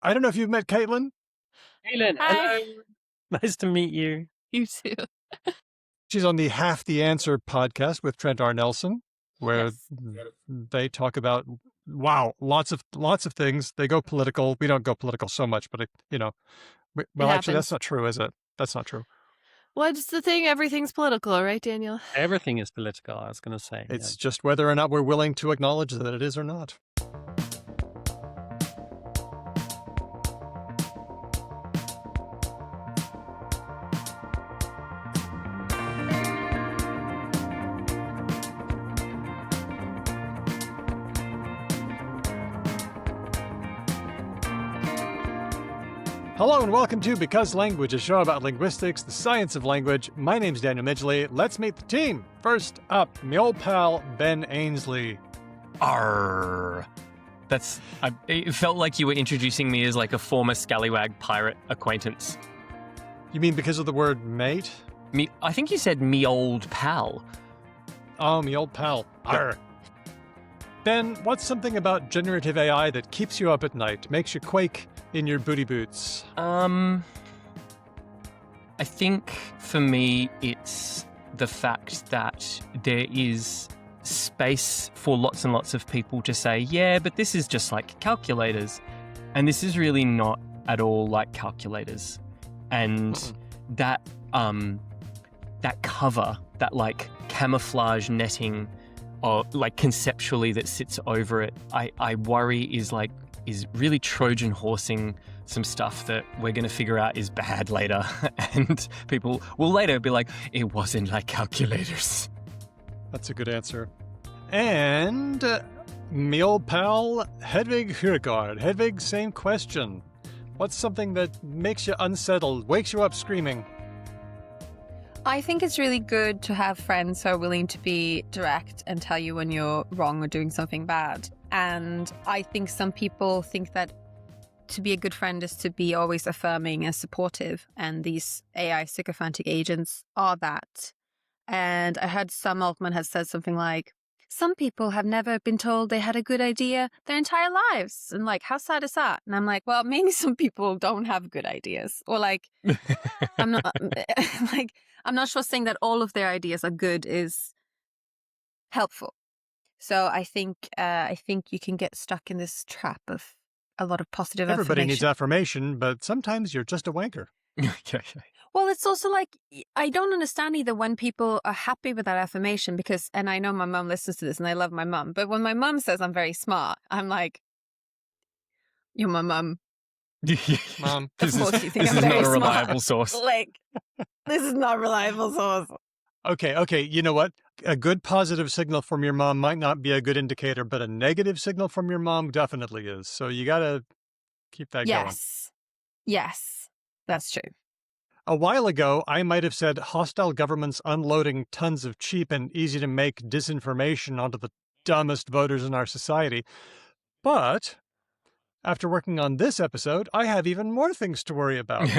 I don't know if you've met Caitlin. Caitlin, Hi. hello. Nice to meet you. You too. She's on the Half the Answer podcast with Trent R. Nelson, where they talk about, lots of things. They go political. We don't go political so much, but, actually, that's not true, is it? That's not true. What's the thing? Everything's political, right, Daniel? Everything is political, I was going to say. It's just whether or not we're willing to acknowledge that it is or not. Hello and welcome to Because Language, a show about linguistics, the science of language. My name's Daniel Midgley. Let's meet the team. First up, my old pal, Ben Ainsley. Arr. It felt like you were introducing me as like a former scallywag pirate acquaintance. You mean because of the word mate? I think you said me old pal. Oh, me old pal. Arr. Ben, what's something about generative AI that keeps you up at night, makes you quake in your booty boots? I think for me it's the fact that there is space for lots and lots of people to say, yeah, but this is just like calculators. And this is really not at all like calculators. And that cover, that like camouflage netting or like conceptually that sits over it, I worry is really Trojan horsing some stuff that we're going to figure out is bad later. And people will later be like, it wasn't like calculators. That's a good answer. And me old pal, Hedvig Hurgard. Hedvig, same question. What's something that makes you unsettled, wakes you up screaming? I think it's really good to have friends who are willing to be direct and tell you when you're wrong or doing something bad. And I think some people think that to be a good friend is to be always affirming and supportive. And these AI sycophantic agents are that. And I heard Sam Altman has said something like, some people have never been told they had a good idea their entire lives. And like, how sad is that? And I'm like, well, maybe some people don't have good ideas. Or like, I'm not sure saying that all of their ideas are good is helpful. So I think you can get stuck in this trap of a lot of positive affirmation. Everybody needs affirmation, but sometimes you're just a wanker. Well, it's also like, I don't understand either when people are happy with that affirmation because, and I know my mom listens to this and I love my mom, but when my mom says I'm very smart, I'm like, you're my mom. Mom, this is not a reliable source. Like, this is not a reliable source. Okay, you know what? A good positive signal from your mom might not be a good indicator, but a negative signal from your mom definitely is. So you got to keep that going. Yes, that's true. A while ago, I might have said hostile governments unloading tons of cheap and easy-to-make disinformation onto the dumbest voters in our society. But after working on this episode, I have even more things to worry about.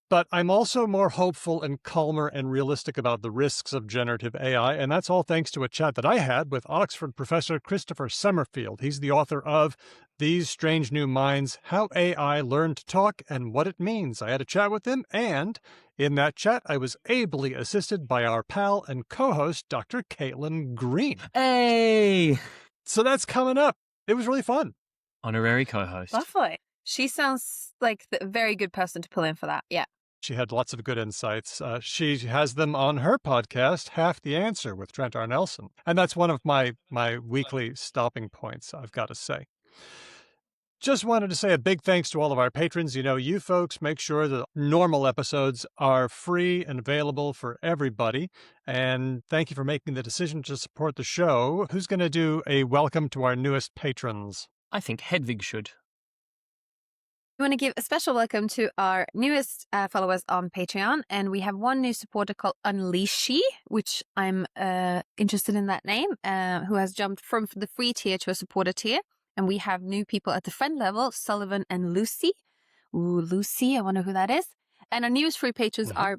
But I'm also more hopeful and calmer and realistic about the risks of generative AI, and that's all thanks to a chat that I had with Oxford professor Christopher Summerfield. He's the author of These Strange New Minds, How AI Learned to Talk and What It Means. I had a chat with him, and in that chat, I was ably assisted by our pal and co-host, Dr. Caitlin Green. Hey! So that's coming up. It was really fun. Honorary co-host. Lovely. She sounds like a very good person to pull in for that. Yeah. She had lots of good insights. She has them on her podcast, Half the Answer, with Trent R. Nelson. And that's one of my weekly stopping points, I've got to say. Just wanted to say a big thanks to all of our patrons. You know, you folks make sure that normal episodes are free and available for everybody. And thank you for making the decision to support the show. Who's going to do a welcome to our newest patrons? I think Hedvig should. We want to give a special welcome to our newest followers on Patreon. And we have one new supporter called Unleashy, which I'm interested in that name, who has jumped from the free tier to a supporter tier. And we have new people at the friend level, Sullivan and Lucy. Ooh, Lucy, I wonder who that is. And our newest free patrons are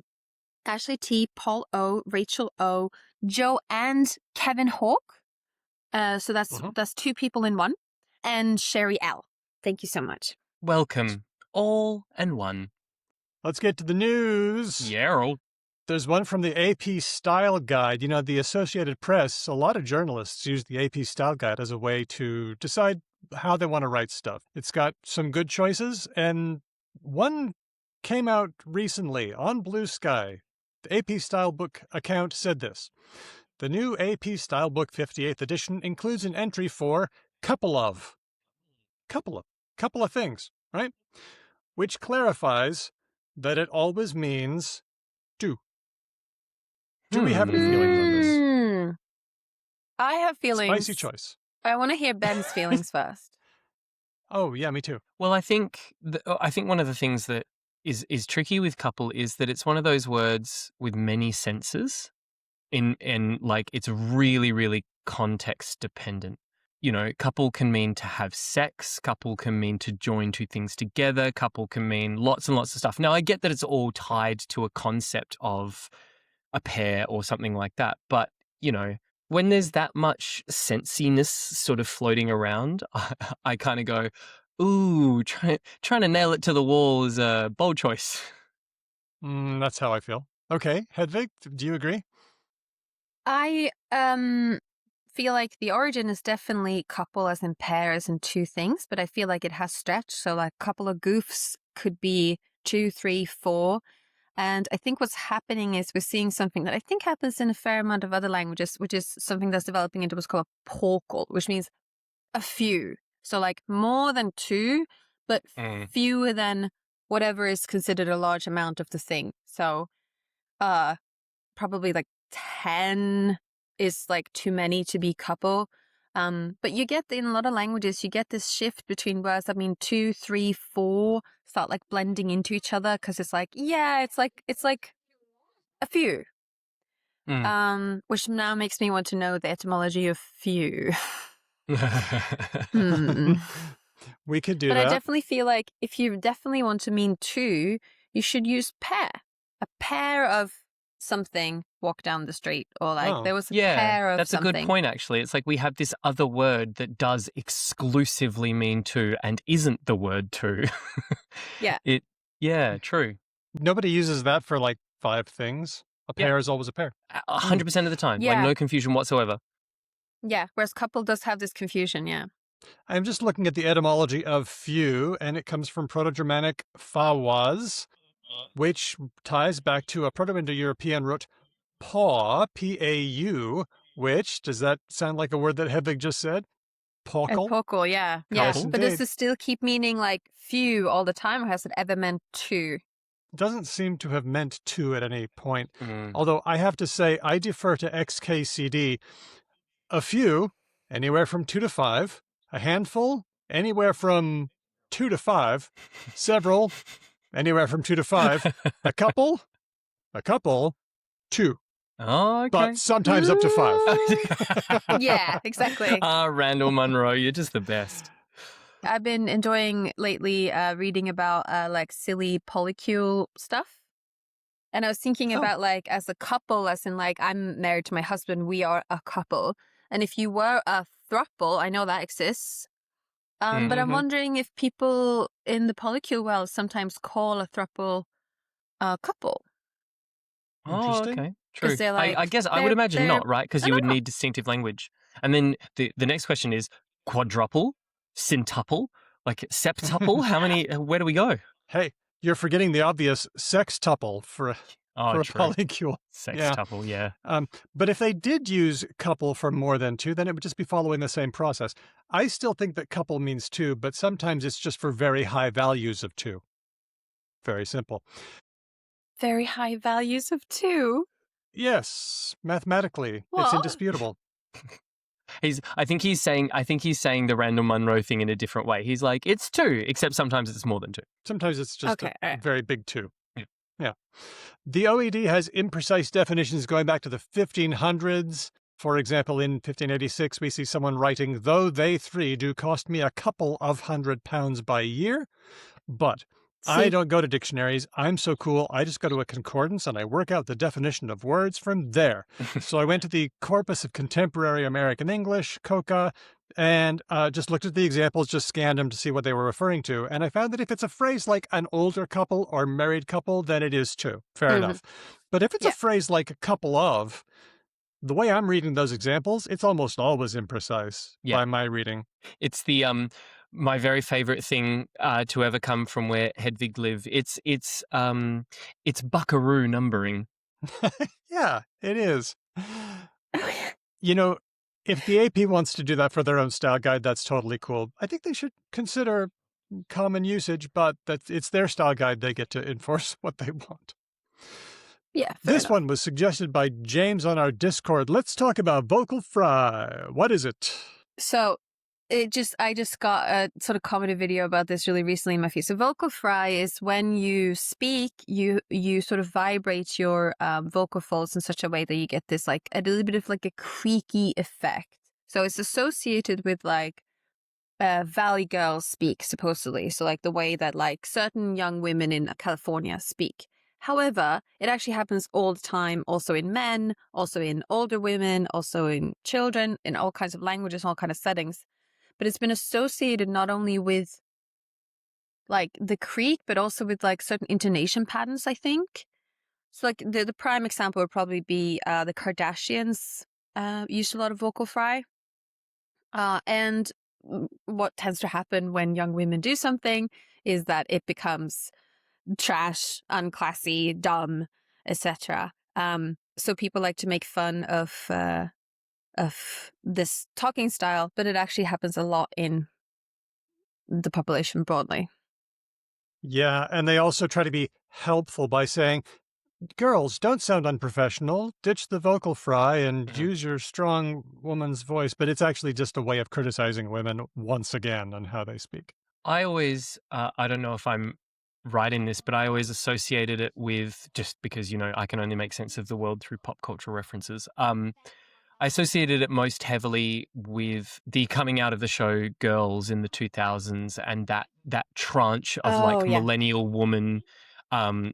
Ashley T, Paul O, Rachel O, Joe and Kevin Hawk. So that's two people in one. And Sherry L. Thank you so much. Welcome, all and one. Let's get to the news. Yeah. There's one from the AP Style Guide. You know, the Associated Press, a lot of journalists use the AP Style Guide as a way to decide how they want to write stuff. It's got some good choices, and one came out recently on Blue Sky. The AP Style Book account said this. The new AP Style Book 58th edition includes an entry for couple of things, right? Which clarifies that it always means do. Do we have any feelings on this? I have feelings. Spicy choice. I want to hear Ben's feelings first. Oh, yeah, me too. Well, I think one of the things that is tricky with couple is that it's one of those words with many senses. In like it's really, really context dependent. You know, couple can mean to have sex, couple can mean to join two things together, couple can mean lots and lots of stuff. Now, I get that it's all tied to a concept of a pair or something like that. But, you know, when there's that much sensiness sort of floating around, I kind of go, ooh, trying to nail it to the wall is a bold choice. That's how I feel. Okay, Hedvig, do you agree? I feel like the origin is definitely couple as in pairs and two things, but I feel like it has stretched. So like a couple of goofs could be 2, 3, 4. And I think what's happening is we're seeing something that I think happens in a fair amount of other languages, which is something that's developing into what's called a porkle, which means a few. So like more than 2, but fewer than whatever is considered a large amount of the thing. So probably like 10 is like too many to be couple. But you get in a lot of languages, you get this shift between words that mean 2, 3, 4 start like blending into each other because it's like, yeah, it's like a few. Which now makes me want to know the etymology of few. We could do but that. I definitely feel like if you definitely want to mean 2, you should use pair. A pair of something walk down the street, or like there was a pair of that's something. a good point, actually. It's like we have this other word that does exclusively mean 2 and isn't the word 2. Yeah. True. Nobody uses that for like 5 things. A pair is always a pair. 100% of the time. Yeah. Like no confusion whatsoever. Yeah, whereas couple does have this confusion, yeah. I'm just looking at the etymology of few, and it comes from Proto-Germanic fawaz, which ties back to a Proto-Indo-European root paw, P-A-U, which, does that sound like a word that Hedvig just said? Porkle? Porkle, yeah. Yes, But does indeed. this still keep meaning like few all the time, or has it ever meant 2? Doesn't seem to have meant 2 at any point. Although I have to say, I defer to XKCD. A few, anywhere from 2 to 5. A handful, anywhere from 2 to 5. Several, anywhere from 2 to 5. A couple, 2. Oh, okay. But sometimes up to 5. Yeah, exactly. Randall Munro, you're just the best. I've been enjoying lately reading about like silly polycule stuff. And I was thinking about like as a couple, as in like I'm married to my husband, we are a couple. And if you were a throuple, I know that exists. But I'm wondering if people in the polycule world sometimes call a throuple a couple. Oh, okay. True. They're like, I guess I would imagine not, right? Because you would know. need distinctive language. And then the next question is quadruple, centuple, like septuple. How many? Where do we go? Hey, you're forgetting the obvious sextuple for a polycule. Sextuple, yeah. But if they did use couple for more than 2, then it would just be following the same process. I still think that couple means 2, but sometimes it's just for very high values of 2. Very simple. Very high values of 2? Yes, mathematically, What? it's indisputable. I think he's saying the Randall Munro thing in a different way. He's like, it's 2, except sometimes it's more than 2. Sometimes it's just a very big 2. Yeah. The OED has imprecise definitions going back to the 1500s. For example, in 1586, we see someone writing, though they 3 do cost me a couple of £100 by year. But I don't go to dictionaries. I'm so cool. I just go to a concordance and I work out the definition of words from there. So I went to the Corpus of Contemporary American English, COCA, and just looked at the examples, just scanned them to see what they were referring to. And I found that if it's a phrase like an older couple or married couple, then it is too. Fair enough. But if it's a phrase like a couple of, the way I'm reading those examples, it's almost always imprecise by my reading. It's the my very favorite thing to ever come from where Hedvig live. It's buckaroo numbering. Yeah, it is. You know, if the AP wants to do that for their own style guide, that's totally cool. I think they should consider common usage, but it's their style guide. They get to enforce what they want. Yeah. This one was suggested by James on our Discord. Let's talk about vocal fry. What is it? So I just got a sort of commented video about this really recently in my feed. So vocal fry is when you speak, you sort of vibrate your vocal folds in such a way that you get this like a little bit of like a creaky effect. So it's associated with like valley girls speak, supposedly. So like the way that like certain young women in California speak. However, it actually happens all the time, also in men, also in older women, also in children, in all kinds of languages, all kinds of settings. But it's been associated not only with like the creak, but also with like certain intonation patterns, I think. So like the prime example would probably be the Kardashians used a lot of vocal fry. And what tends to happen when young women do something is that it becomes trash, unclassy, dumb, etc. So people like to make fun of this talking style, but it actually happens a lot in the population broadly. Yeah, and they also try to be helpful by saying, girls, don't sound unprofessional. Ditch the vocal fry and use your strong woman's voice. But it's actually just a way of criticizing women once again on how they speak. I always, I don't know if I'm right in this, but I always associated it with, just because, you know, I can only make sense of the world through pop culture references. I associated it most heavily with the coming out of the show Girls in the 2000s and that tranche of millennial woman,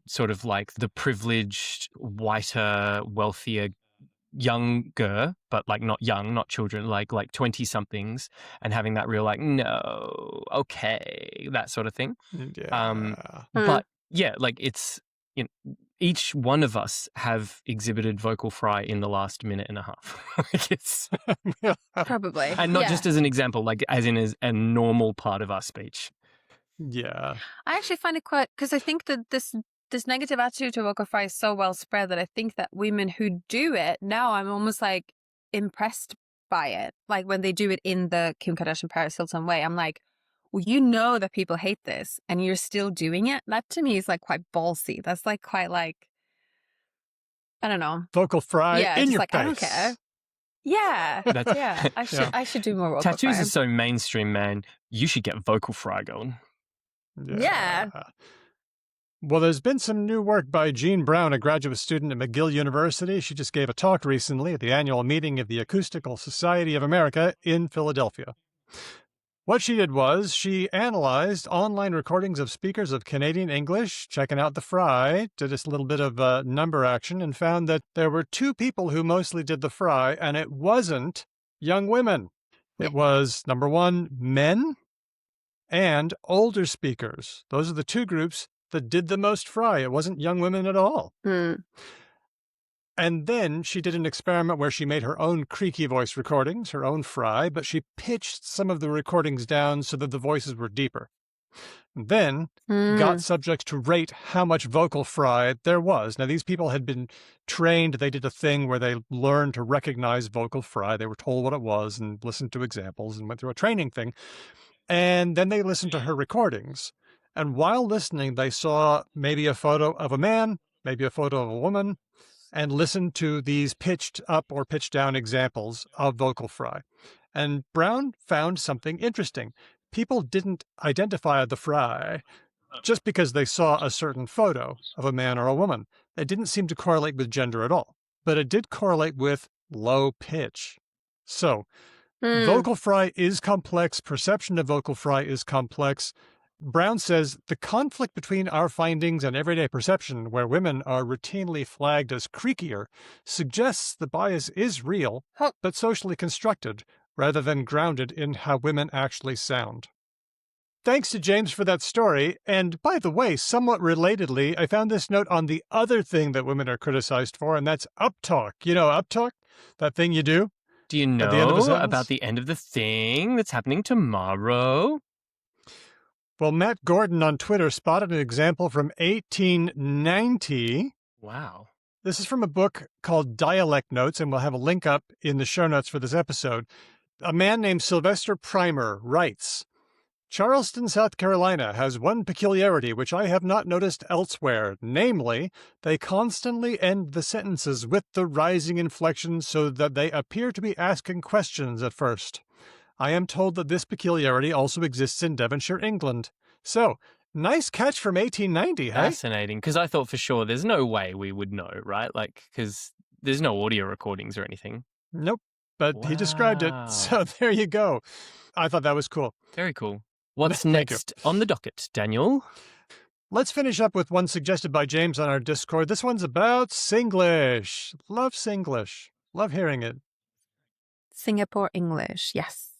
sort of like the privileged, whiter, wealthier, younger, but like not young, not children, like 20-somethings, and having that real like, no, okay, that sort of thing. But yeah, like it's, you know, each one of us have exhibited vocal fry in the last minute and a half. It's probably, and not just as an example, like as in as a normal part of our speech. Yeah, I actually find it quite, because I think that this negative attitude to vocal fry is so well spread that I think that women who do it now, I'm almost like impressed by it. Like when they do it in the Kim Kardashian Paris Hilton way, I'm like, well, you know that people hate this and you're still doing it. That to me is like quite ballsy. That's like quite like, I don't know. Vocal fry in your like, face. I don't care. Yeah. Yeah. I should do more vocal Tattoos fry. are so mainstream, man. You should get vocal fry going. Yeah. Well, there's been some new work by Jean Brown, a graduate student at McGill University. She just gave a talk recently at the annual meeting of the Acoustical Society of America in Philadelphia. What she did was she analyzed online recordings of speakers of Canadian English, checking out the fry, did a little bit of number action, and found that there were two people who mostly did the fry, and it wasn't young women. It was, number one, men and older speakers. Those are the two groups that did the most fry. It wasn't young women at all. And then she did an experiment where she made her own creaky voice recordings, her own fry, but she pitched some of the recordings down so that the voices were deeper. And then got subjects to rate how much vocal fry there was. Now, these people had been trained. They did a thing where they learned to recognize vocal fry. They were told what it was and listened to examples and went through a training thing. And then they listened to her recordings. And while listening, they saw maybe a photo of a man, maybe a photo of a woman, and listened to these pitched up or pitched down examples of vocal fry. And Brown found something interesting. People didn't identify the fry just because they saw a certain photo of a man or a woman. It didn't seem to correlate with gender at all, but it did correlate with low pitch. So vocal fry is complex. Perception of vocal fry is complex. Brown says the conflict between our findings and everyday perception, where women are routinely flagged as creakier, suggests the bias is real, but socially constructed rather than grounded in how women actually sound. Thanks to James for that story. And by the way, somewhat relatedly, I found this note on the other thing that women are criticized for, and that's uptalk. You know, uptalk? That thing you do? Do you At the end of a know sentence? about the end of the thing that's happening tomorrow? Well, Matt Gordon on Twitter spotted an example from 1890. Wow. This is from a book called Dialect Notes, and we'll have a link up in the show notes for this episode. A man named Sylvester Primer writes, Charleston, South Carolina has one peculiarity which I have not noticed elsewhere, namely, they constantly end the sentences with the rising inflection so that they appear to be asking questions at first. I am told that this peculiarity also exists in Devonshire, England. So, nice catch from 1890, hey? Fascinating, because I thought for sure there's no way we would know, right? Like, because there's no audio recordings or anything. Nope, but he described it, Wow. so there you go. I thought that was cool. Very cool. What's Thank you. next on the docket, Daniel? Let's finish up with one suggested by James on our Discord. This one's about Singlish. Love Singlish. Love hearing it. Singapore English, yes.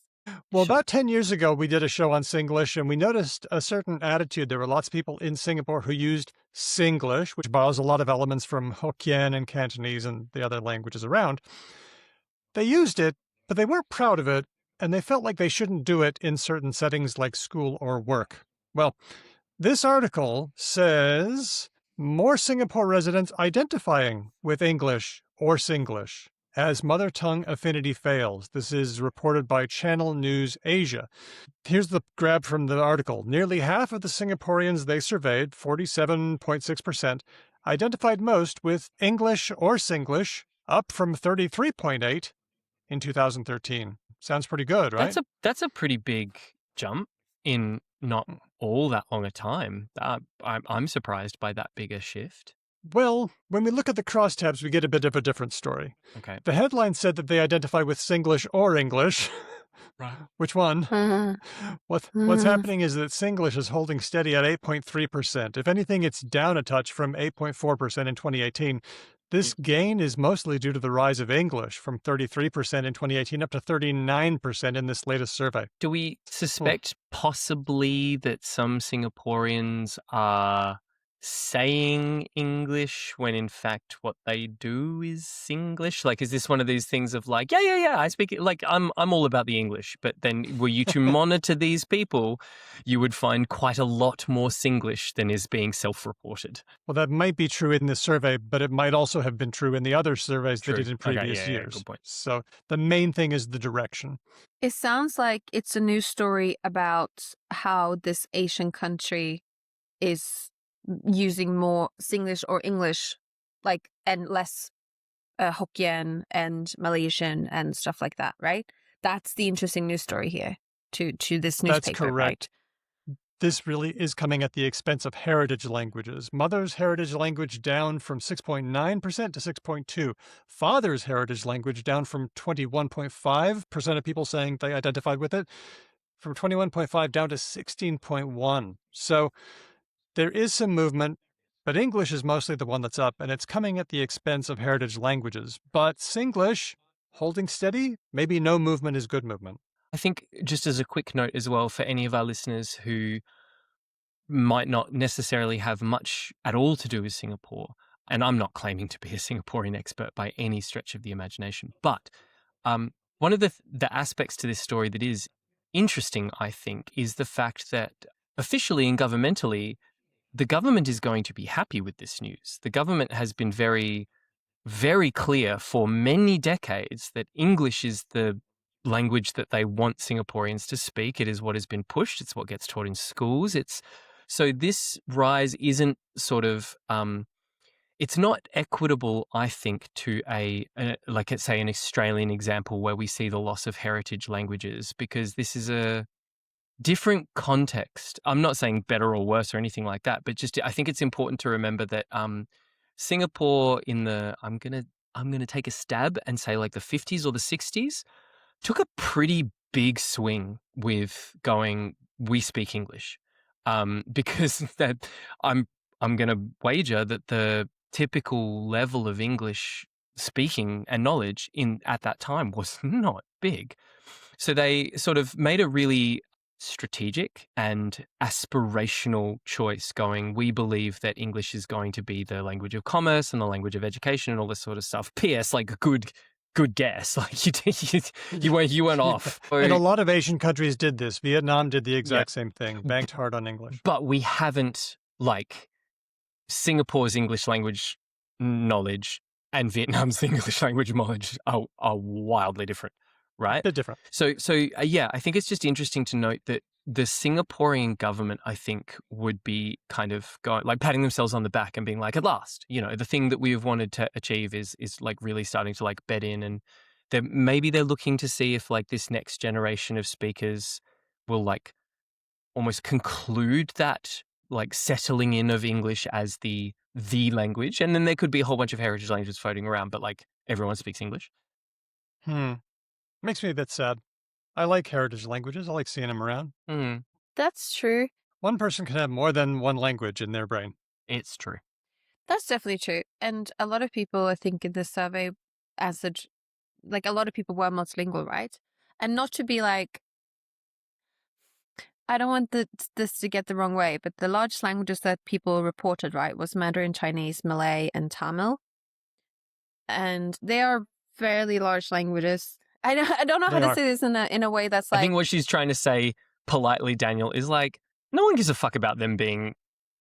Well, Sure. about 10 years ago, we did a show on Singlish, and we noticed a certain attitude. There were lots of people in Singapore who used Singlish, which borrows a lot of elements from Hokkien and Cantonese and the other languages around. They used it, but they weren't proud of it, and they felt like they shouldn't do it in certain settings like school or work. Well, this article says more Singapore residents identifying with English or Singlish as mother tongue affinity fails. This is reported by Channel News Asia. Here's the grab from the article. Nearly half of the Singaporeans they surveyed, 47.6%, identified most with English or Singlish, up from 33.8% in 2013. Sounds pretty good, right? That's a pretty big jump in not all that long a time. I'm surprised by that bigger shift. Well, when we look at the crosstabs, we get a bit of a different story. Okay. The headline said that they identify with Singlish or English. Right. Which one? What's Mhm. happening is that Singlish is holding steady at 8.3%. If anything, it's down a touch from 8.4% in 2018. This gain is mostly due to the rise of English from 33% in 2018 up to 39% in this latest survey. Do we suspect possibly that some Singaporeans are saying English when in fact what they do is Singlish? Like, is this one of these things of like, yeah, I speak it, like I'm all about the English, but then were you to monitor these people, you would find quite a lot more Singlish than is being self-reported. Well, that might be true in this survey, but it might also have been true in the other surveys True. they did in Okay, previous yeah, years. good point. So the main thing is the direction. It sounds like it's a news story about how this Asian country is using more Singlish or English, like, and less Hokkien and Malaysian and stuff like that, right? That's the interesting news story here to this newspaper. That's correct. This really is coming at the expense of heritage languages. Mother's heritage language down from 6.9% to 6.2%. Father's heritage language down from 21.5% of people saying they identified with it, from 21.5% down to 16.1%. So there is some movement, but English is mostly the one that's up, and it's coming at the expense of heritage languages. But Singlish, holding steady, maybe no movement is good movement. I think just as a quick note as well for any of our listeners who might not necessarily have much at all to do with Singapore, and I'm not claiming to be a Singaporean expert by any stretch of the imagination, but one of the aspects to this story that is interesting, I think, is the fact that officially and governmentally, the government is going to be happy with this news. The government has been very, very clear for many decades that English is the language that they want Singaporeans to speak. It is what has been pushed. It's what gets taught in schools. So this rise isn't sort of, it's not equitable, I think, to like, let's say, an Australian example where we see the loss of heritage languages, because this is a different context. I'm not saying better or worse or anything like that, but just I think it's important to remember that Singapore in the I'm gonna take a stab and say like the 50s or the 60s took a pretty big swing with going, we speak English, because that I'm gonna wager that the typical level of English speaking and knowledge at that time was not big. So they sort of made a really strategic and aspirational choice going, we believe that English is going to be the language of commerce and the language of education and all this sort of stuff. P.S. like good guess. Like you went off. And a lot of Asian countries did this. Vietnam did the exact same thing, banked hard on English. But we haven't, like, Singapore's English language knowledge and Vietnam's English language knowledge are wildly different, right? They're different. So yeah, I think it's just interesting to note that the Singaporean government, I think, would be kind of going, like, patting themselves on the back and being like, at last, you know, the thing that we've wanted to achieve is like really starting to like bed in, and maybe they're looking to see if like this next generation of speakers will like almost conclude that like settling in of English as the language, and then there could be a whole bunch of heritage languages floating around, but like everyone speaks English. Makes me a bit sad. I like heritage languages. I like seeing them around. That's true. One person can have more than one language in their brain. It's true. That's definitely true. And a lot of people, I think, in this survey answered, like, a lot of people were multilingual, right? And not to be like, I don't want this to get the wrong way, but the largest languages that people reported, right, was Mandarin, Chinese, Malay, and Tamil. And they are fairly large languages. I don't know how to say this in a way that's like... I think what she's trying to say politely, Daniel, is like, no one gives a fuck about them being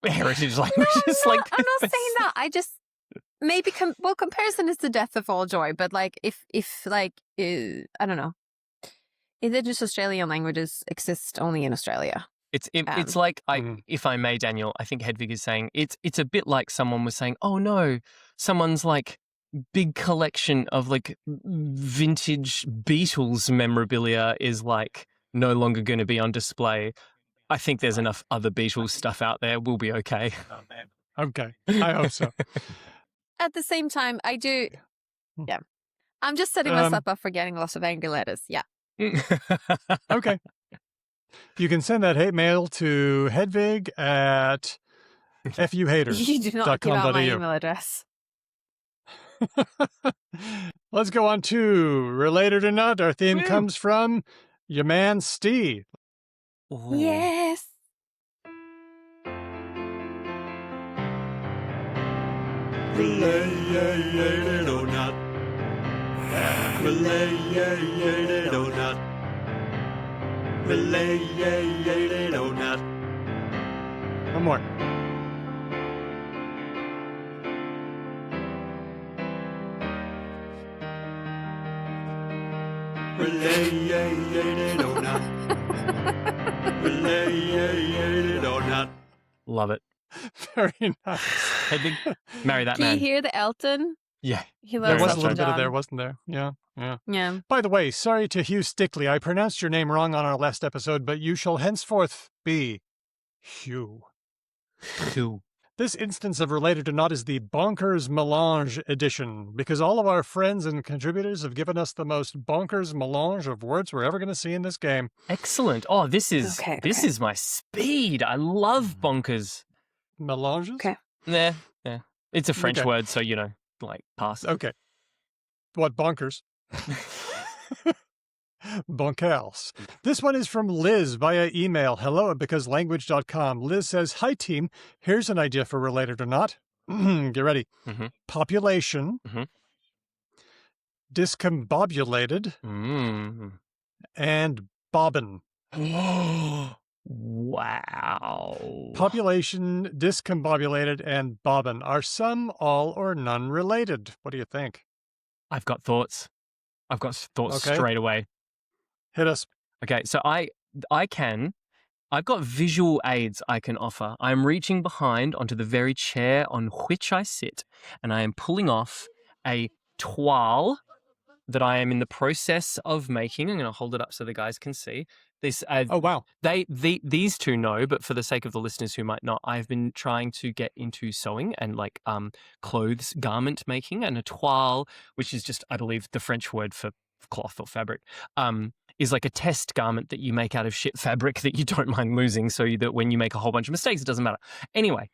heritage languages. No, like, I'm not saying that. I just... Maybe... comparison is the death of all joy. But like, if like... I don't know. Indigenous Australian languages exist only in Australia. It's like, if I may, Daniel, I think Hedvig is saying, it's a bit like someone was saying, oh no, someone's like big collection of like vintage Beatles memorabilia is like no longer going to be on display. I think there's enough other Beatles stuff out there. We'll be okay. Oh, man. Okay. I hope so. At the same time, I do... Yeah. I'm just setting myself up for getting lots of angry letters. Yeah. Okay. You can send that hate mail to Hedvig at fuhaters.com.au. You do not give out my email address. Let's go on to Related or Not. Our theme comes from your man, Steve. Ooh. Yes. Related or not. Related or not. Related or not. One more. Related or not. Related or not. Love it. Very nice. Hedvig, marry that Do you man. hear the Elton? Yeah. He There loves was a Elton little bit of John. there, wasn't there? Yeah. Yeah. By the way, sorry to Hugh Stickley. I pronounced your name wrong on our last episode, but you shall henceforth be Hugh. Cool. This instance of Related or Not is the Bonkers Mélange edition, because all of our friends and contributors have given us the most bonkers melange of words we're ever going to see in this game. Excellent. Oh, this is Okay. my speed. I love bonkers. Melanges? Okay. Yeah. It's a French Okay. word, so, you know, like, pass. Okay. What bonkers? Bonkers. This one is from Liz via email, hello@becauselanguage.com. Liz says, hi team, here's an idea for Related or Not. Get ready. Mhm. Population, Mhm. discombobulated, and bobbin. Wow. Population, discombobulated, and bobbin are some, all, or none related. What do you think? I've got thoughts. Okay. Straight away. Hit us. Okay, so I've got visual aids I can offer. I'm reaching behind onto the very chair on which I sit, and I am pulling off a toile that I am in the process of making. I'm going to hold it up so the guys can see. This, Oh, wow. these two know, but for the sake of the listeners who might not, I've been trying to get into sewing and like clothes garment making, and a toile, which is just, I believe, the French word for cloth or fabric, is like a test garment that you make out of shit fabric that you don't mind losing, so that when you make a whole bunch of mistakes, it doesn't matter. Anyway,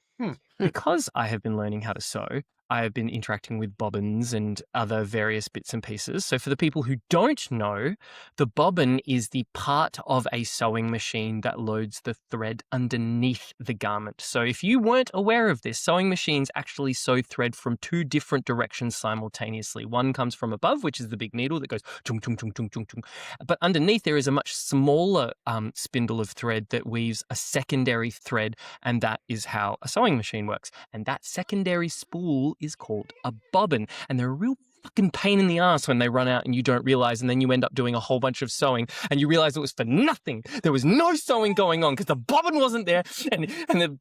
because I have been learning how to sew, I have been interacting with bobbins and other various bits and pieces. So for the people who don't know, the bobbin is the part of a sewing machine that loads the thread underneath the garment. So if you weren't aware of this, sewing machines actually sew thread from two different directions simultaneously. One comes from above, which is the big needle that goes chung, chung, chung, chung, chung, chung. But underneath there is a much smaller spindle of thread that weaves a secondary thread, and that is how a sewing machine works. And that secondary spool is called a bobbin, and they're a real fucking pain in the ass when they run out and you don't realize, and then you end up doing a whole bunch of sewing and you realize it was for nothing. There was no sewing going on because the bobbin wasn't there, and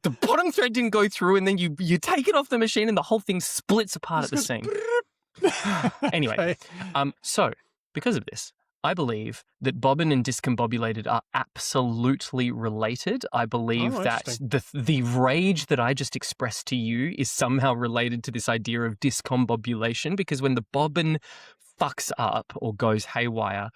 the bottom thread didn't go through, and then you take it off the machine and the whole thing splits apart at the seam. Anyway, so because of this, I believe that bobbin and discombobulated are absolutely related. I believe that the rage that I just expressed to you is somehow related to this idea of discombobulation, because when the bobbin fucks up or goes haywire,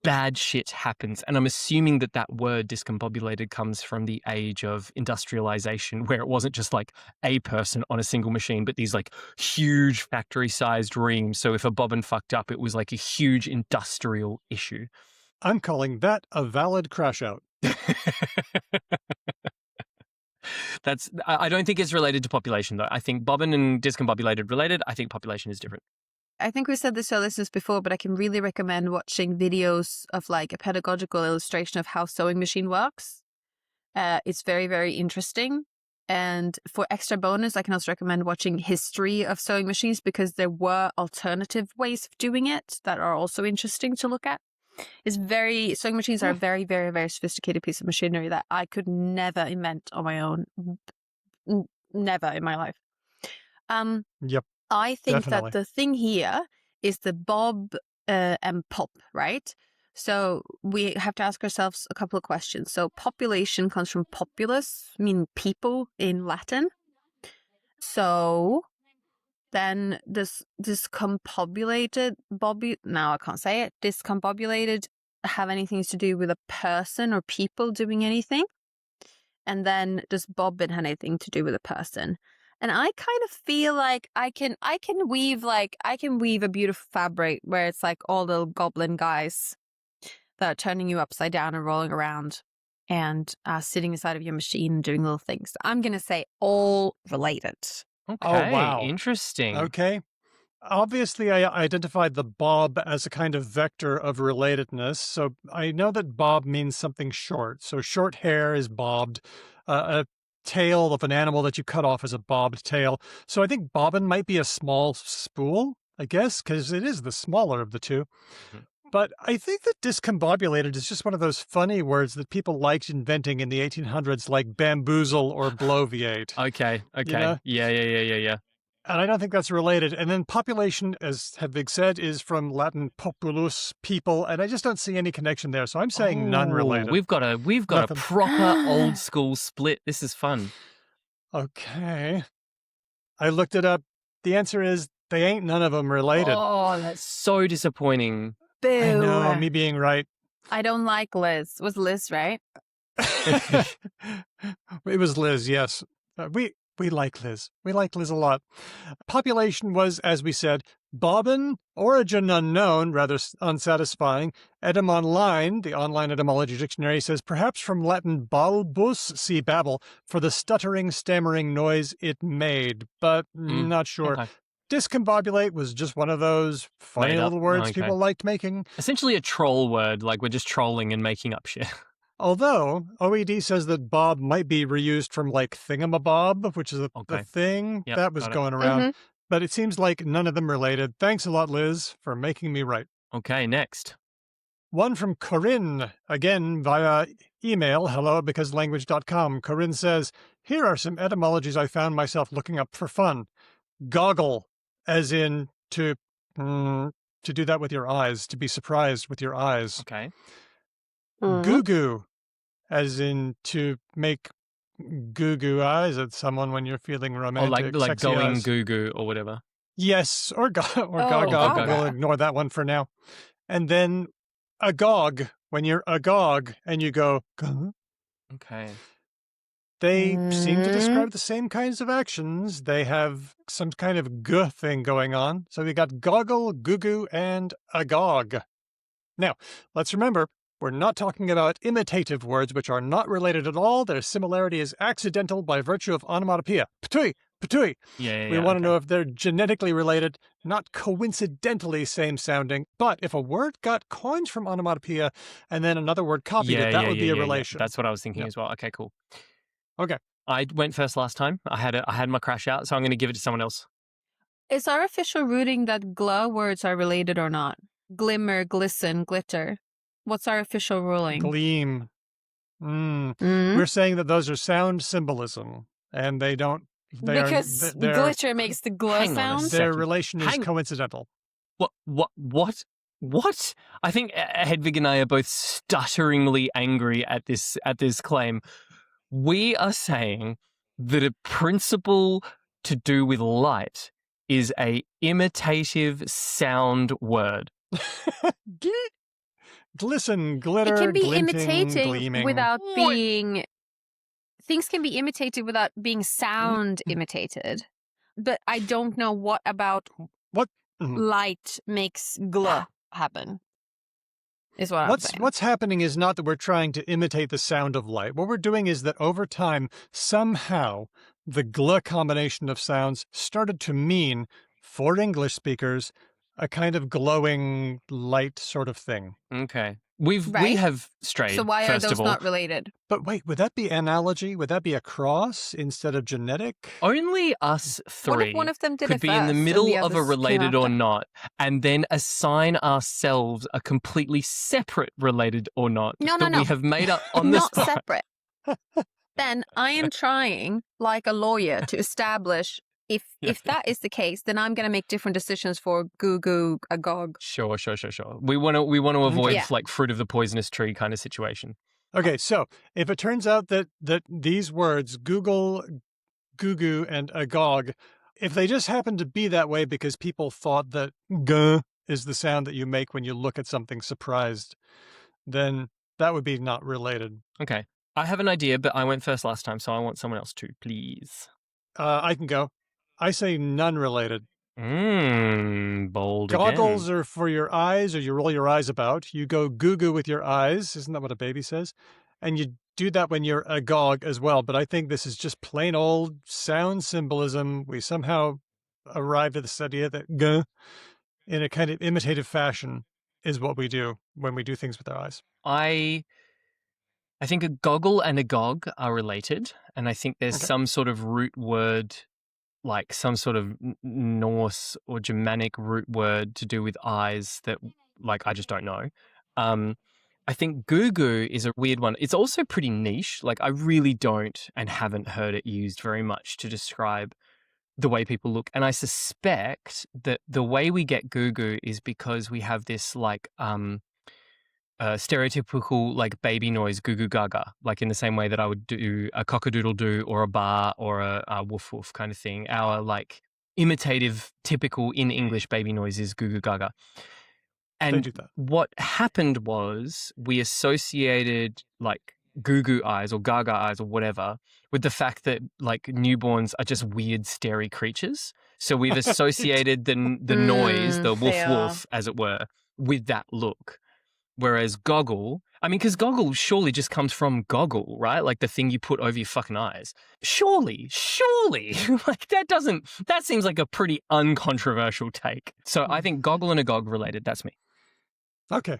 bad shit happens. And I'm assuming that that word discombobulated comes from the age of industrialization, where it wasn't just like a person on a single machine, but these like huge factory-sized reams. So if a bobbin fucked up, it was like a huge industrial issue. I'm calling that a valid crash out. I don't think it's related to population, though. I think bobbin and discombobulated related. I think population is different. I think we said this to our listeners before, but I can really recommend watching videos of like a pedagogical illustration of how sewing machine works. It's very, very interesting. And for extra bonus, I can also recommend watching history of sewing machines, because there were alternative ways of doing it that are also interesting to look at. Sewing machines are a very, very, very sophisticated piece of machinery that I could never invent on my own. Never in my life. Yep. I think Definitely. that the thing here is the bob and pop, right? So we have to ask ourselves a couple of questions. So population comes from populus, meaning people in Latin. So then this discombobulated, now I can't say it, discombobulated have anything to do with a person or people doing anything? And then does bobbin have anything to do with a person? And I kind of feel like I can weave a beautiful fabric where it's like all little goblin guys that are turning you upside down and rolling around and sitting inside of your machine and doing little things. I'm going to say all related. Okay, Oh, wow. Interesting. Okay. Obviously, I identified the bob as a kind of vector of relatedness. So I know that bob means something short. So short hair is bobbed. A tail of an animal that you cut off is a bobbed tail. So I think bobbin might be a small spool, I guess, because it is the smaller of the two. Mm-hmm. But I think that discombobulated is just one of those funny words that people liked inventing in the 1800s, like bamboozle or bloviate. Okay. You know? Yeah. And I don't think that's related. And then population, as Hedvig said, is from Latin populus, people, and I just don't see any connection there. So I'm saying none related. We've got a proper old school split. This is fun. Okay. I looked it up. The answer is they ain't none of them related. Oh, that's so disappointing. Boo. I know, me being right. I don't like Liz. It was Liz, right? It was Liz, yes. We like Liz. We like Liz a lot. Population was, as we said, bobbin, origin unknown, rather unsatisfying. Etym Online, the online etymology dictionary, says perhaps from Latin balbus, see babble, for the stuttering, stammering noise it made, but not sure. Okay. Discombobulate was just one of those funny Made up. little words Okay. people liked making. Essentially a troll word, like we're just trolling and making up shit. Although OED says that bob might be reused from like thingamabob, which is the thing Yep, that was got it. going around. Mm-hmm. But it seems like none of them related. Thanks a lot, Liz, for making me right. Okay, next. One from Corinne, again via email, hello@becauselanguage.com. Corinne says, here are some etymologies I found myself looking up for fun. Goggle, as in to do that with your eyes, to be surprised with your eyes. Okay. Goo-goo, as in to make goo-goo eyes at someone when you're feeling romantic. Or like sexy going eyes. goo-goo or whatever. Yes, or gaga. gaga. We'll ignore that one for now. And then agog, when you're agog and you go, "Gah?" Okay. They seem to describe the same kinds of actions. They have some kind of g thing going on. So we got goggle, goo-goo, and agog. Now, let's remember, we're not talking about imitative words which are not related at all. Their similarity is accidental by virtue of onomatopoeia. Ptui, ptui. We want to know if they're genetically related, not coincidentally same sounding. But if a word got coins from onomatopoeia and then another word copied it, that would be a relation. That's what I was thinking as well. Okay, cool. Okay. I went first last time. I had my crash out, so I'm going to give it to someone else. Is our official ruling that gla words are related or not? Glimmer, glisten, glitter. What's our official ruling? Gleam. We're saying that those are sound symbolism, and they don't. Because glitter makes the gla sound? Their relation is coincidental. What? I think Hedvig and I are both stutteringly angry at this claim. We are saying that a principle to do with light is a imitative sound word. Glisten, glitter, it can be glinting, imitating gleaming. without being... Things can be imitated without being sound imitated. But I don't know what about light makes gla happen. Is what I'm saying. What's happening is not that we're trying to imitate the sound of light. What we're doing is that over time, somehow, the gl combination of sounds started to mean, for English speakers, a kind of glowing light sort of thing. Okay. We have strayed. So why are those not related? But wait, would that be analogy? Would that be a cross instead of genetic? Only us three what if one of them did could it be first in the middle and of a related or not, and then assign ourselves a completely separate related or not we have made up on the spot. Not separate. Then I am trying, like a lawyer, to establish if that is the case, then I'm going to make different decisions for goo-goo, agog. Sure. We want to avoid like fruit of the poisonous tree kind of situation. Okay, so if it turns out that these words, Google, goo-goo, and agog, if they just happen to be that way because people thought that g is the sound that you make when you look at something surprised, then that would be not related. Okay. I have an idea, but I went first last time, so I want someone else to, please. I can go. I say none related. Bold Goggles again. are for your eyes, or you roll your eyes about. You go goo-goo with your eyes. Isn't that what a baby says? And you do that when you're agog as well. But I think this is just plain old sound symbolism. We somehow arrived at this idea that g, in a kind of imitative fashion, is what we do when we do things with our eyes. I think a goggle and agog are related. And I think there's some sort of root word, like some sort of Norse or Germanic root word to do with eyes that, like, I just don't know. I think goo-goo is a weird one. It's also pretty niche. Like, I really don't and haven't heard it used very much to describe the way people look. And I suspect that the way we get goo-goo is because we have this, like, stereotypical like baby noise goo goo gaga, like in the same way that I would do a cock-a-doodle-doo or a bar or a woof woof kind of thing. Our like imitative, typical in English baby noise is goo goo gaga. And what happened was we associated like goo goo eyes or gaga eyes or whatever with the fact that like newborns are just weird, scary creatures. So we've associated the noise, the woof woof, as it were, with that look. Whereas goggle, I mean, because goggle surely just comes from goggle, right? Like the thing you put over your fucking eyes. Surely. Like that seems like a pretty uncontroversial take. So I think goggle and agog related. That's me. Okay.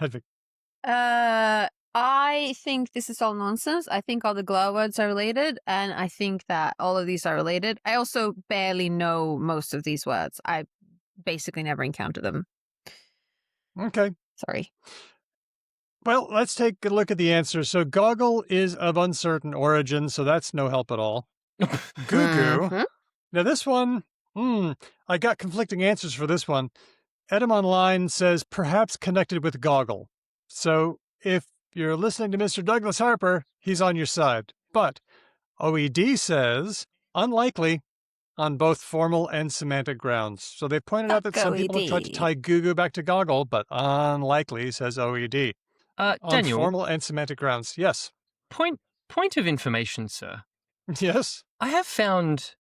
Hedvig. I think this is all nonsense. I think all the gla words are related, and I think that all of these are related. I also barely know most of these words. I basically never encounter them. Okay. Sorry. Well, let's take a look at the answer. So goggle is of uncertain origin, so that's no help at all. Goo-goo. Now this one, I got conflicting answers for this one. Edom Online says perhaps connected with goggle. So if you're listening to Mr. Douglas Harper, he's on your side. But OED says unlikely on both formal and semantic grounds. So they pointed out that some people have tried to tie goo-goo back to goggle, but unlikely, says OED. Daniel, on formal and semantic grounds, yes. Point Point of information, sir. Yes. I have found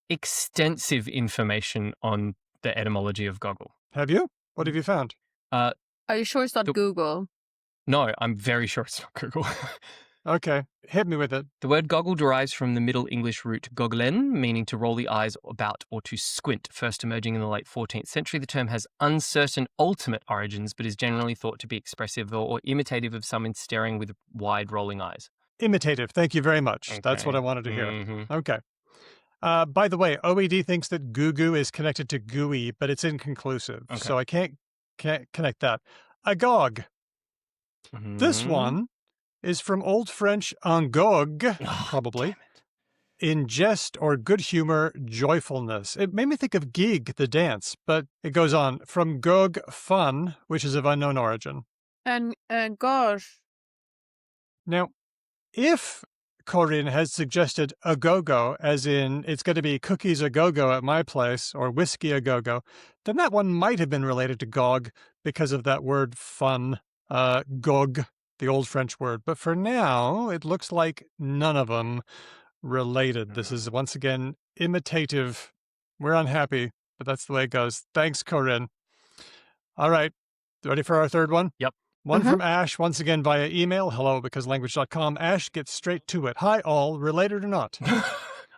extensive information on the etymology of goggle. Have you? What have you found? Are you sure it's not Google? No, I'm very sure it's not Google. Okay, hit me with it. The word goggle derives from the Middle English root goglen, meaning to roll the eyes about or to squint. First emerging in the late 14th century, the term has uncertain ultimate origins, but is generally thought to be expressive or imitative of someone staring with wide rolling eyes. Imitative. Thank you very much. That's what I wanted to hear. Mhm. Okay. By the way, OED thinks that goo-goo is connected to gooey, but it's inconclusive. Okay. So I can't connect that. Agog. This Mhm. one is from Old French angog, Oh, probably, damn it. in jest or good humor, joyfulness. It made me think of gig, the dance, but it goes on. From gog, fun, which is of unknown origin. And gosh. Now, if Corinne has suggested a go-go, as in it's going to be cookies a go-go at my place or whiskey a go-go, then that one might have been related to gog because of that word fun, gog, the old French word. But for now, it looks like none of them related. This is once again imitative. We're unhappy, but that's the way it goes. Thanks, Corinne. All right. Ready for our third one? Yep. One from Ash, once again via email, hello@becauselanguage.com. Ash gets straight to it. Hi, all, related or not?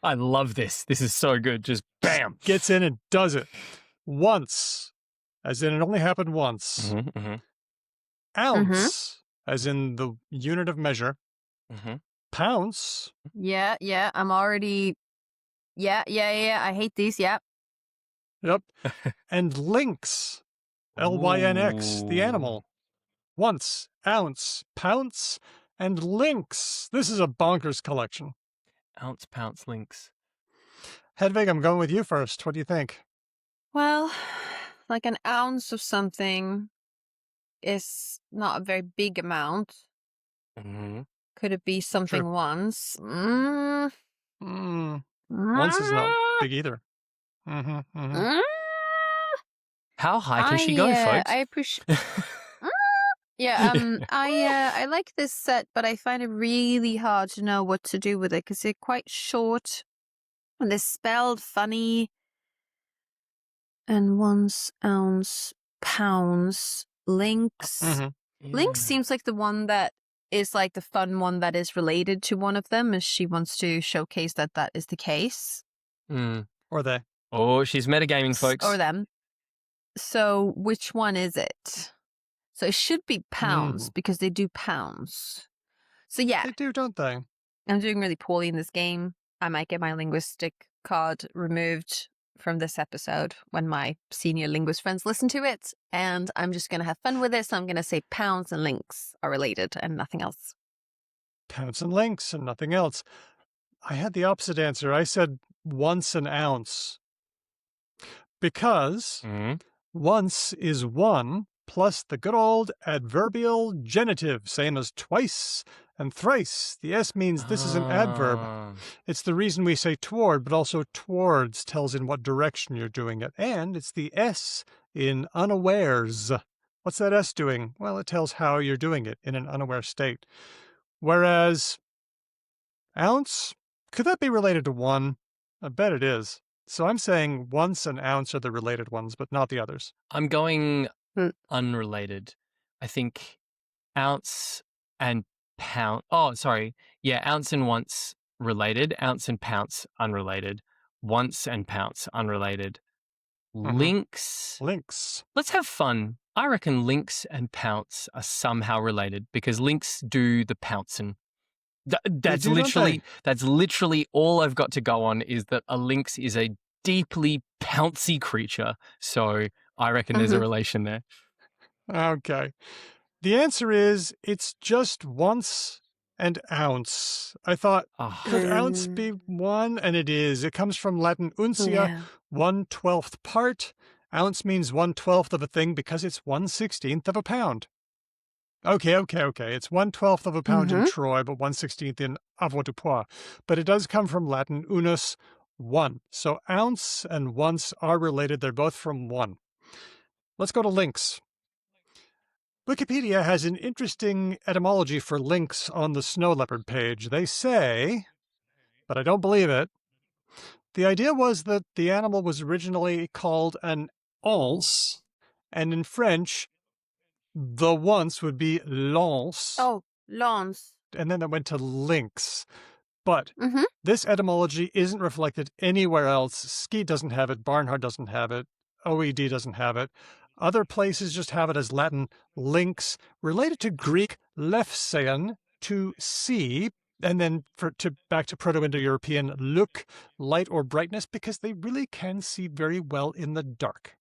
I love this. This is so good. Just bam. Gets in and does it. Once, as in it only happened once. Ounce, as in the unit of measure. Pounce. Yeah. I'm already. Yeah. I hate these. Yeah. Yep. And lynx, Lynx, the animal. Once, ounce, pounce, and lynx. This is a bonkers collection. Ounce, pounce, lynx. Hedvig, I'm going with you first. What do you think? Well, like an ounce of something is not a very big amount. Could it be something True. once? Once is not big either. How high can she go, folks? I appreciate. Yeah, I like this set, but I find it really hard to know what to do with it because they're quite short and they're spelled funny. And once, ounce, pounds, lynx. Lynx seems like the one that is like the fun one that is related to one of them, as she wants to showcase that that is the case. Or they. Oh, she's metagaming, folks. Or them. So which one is it? So it should be pounds because they do pounds. So yeah. They do, don't they? I'm doing really poorly in this game. I might get my linguistic card removed from this episode when my senior linguist friends listen to it. And I'm just going to have fun with it. So I'm going to say pounds and lynx are related and nothing else. Pounce and lynx and nothing else. I had the opposite answer. I said once an ounce. Because once is one plus the good old adverbial genitive, same as twice and thrice. The S means this is an adverb. It's the reason we say toward, but also towards tells in what direction you're doing it. And it's the S in unawares. What's that S doing? Well, it tells how you're doing it in an unaware state. Whereas ounce, could that be related to one? I bet it is. So I'm saying once and ounce are the related ones, but not the others. I'm going unrelated. I think ounce and pound. Oh, sorry. Yeah, ounce and once related. Ounce and pounce unrelated. Once and pounce unrelated. Lynx. Lynx. Let's have fun. I reckon lynx and pounce are somehow related because lynx do the pouncing. That's literally all I've got to go on is that a lynx is a deeply pouncy creature. So I reckon there's a relation there. Okay. The answer is it's just once and ounce. I thought, could ounce be one? And it is. It comes from Latin uncia, 1/12th part. Ounce means 1/12th of a thing because it's 1/16th of a pound. Okay. It's 1/12th of a pound in troy, but 1/16th in avoirdupois. But it does come from Latin unus, one. So ounce and once are related. They're both from one. Let's go to lynx. Wikipedia has an interesting etymology for lynx on the snow leopard page. They say, but I don't believe it, the idea was that the animal was originally called an once, and in French, the once would be lance, Oh, lance. and then it went to lynx. But Mm-hmm. this etymology isn't reflected anywhere else. Ski doesn't have it, Barnhart doesn't have it, OED doesn't have it. Other places just have it as Latin lynx, related to Greek lephsein, to see, and then back to Proto-Indo-European look, light or brightness, because they really can see very well in the dark.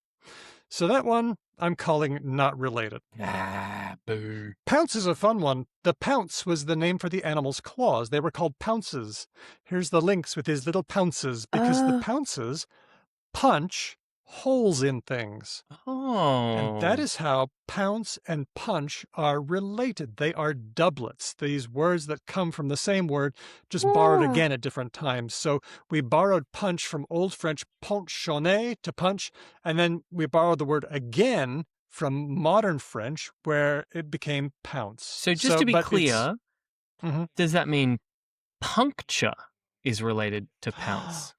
So that one I'm calling not related. Boo. Pounce is a fun one. The pounce was the name for the animal's claws. They were called pounces. Here's the lynx with his little pounces, because the pounces punch holes in things. Oh. And that is how pounce and punch are related. They are doublets, these words that come from the same word, just borrowed again at different times. So we borrowed punch from Old French ponchonner, to punch, and then we borrowed the word again from modern French, where it became pounce. So just to be clear, Mhm. does that mean puncture is related to pounce?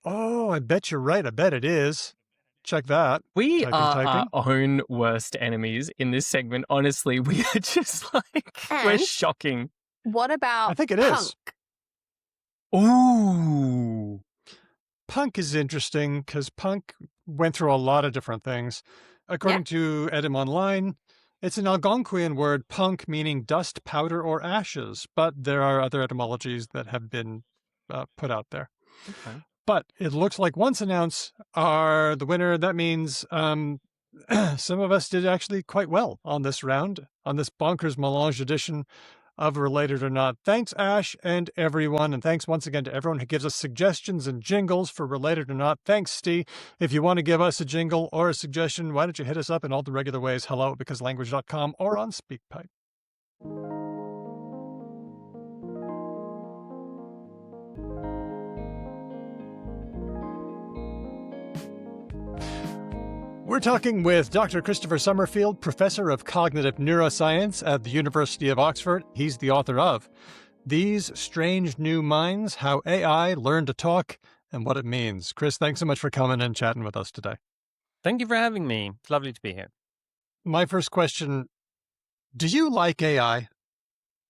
Oh, I bet you're right. I bet it is. Check that. We are Typing. our own worst enemies in this segment. Honestly, we are just like, we're And- shocking. What about I think it punk? is. Ooh. Punk is interesting because punk went through a lot of different things. According to Edym Online, it's an Algonquian word, punk, meaning dust, powder, or ashes. But there are other etymologies that have been put out there. Okay. But it looks like once announced are the winner. That means some of us did actually quite well on this round, on this Bonkers Mélange edition of Related or Not. Thanks, Ash, and everyone. And thanks once again to everyone who gives us suggestions and jingles for Related or Not. Thanks, Steve. If you want to give us a jingle or a suggestion, why don't you hit us up in all the regular ways, hello@becauselanguage.com or on SpeakPipe. We're talking with Dr. Christopher Summerfield, Professor of Cognitive Neuroscience at the University of Oxford. He's the author of These Strange New Minds, How AI Learned to Talk and What It Means. Chris, thanks so much for coming and chatting with us today. Thank you for having me. It's lovely to be here. My first question, do you like AI?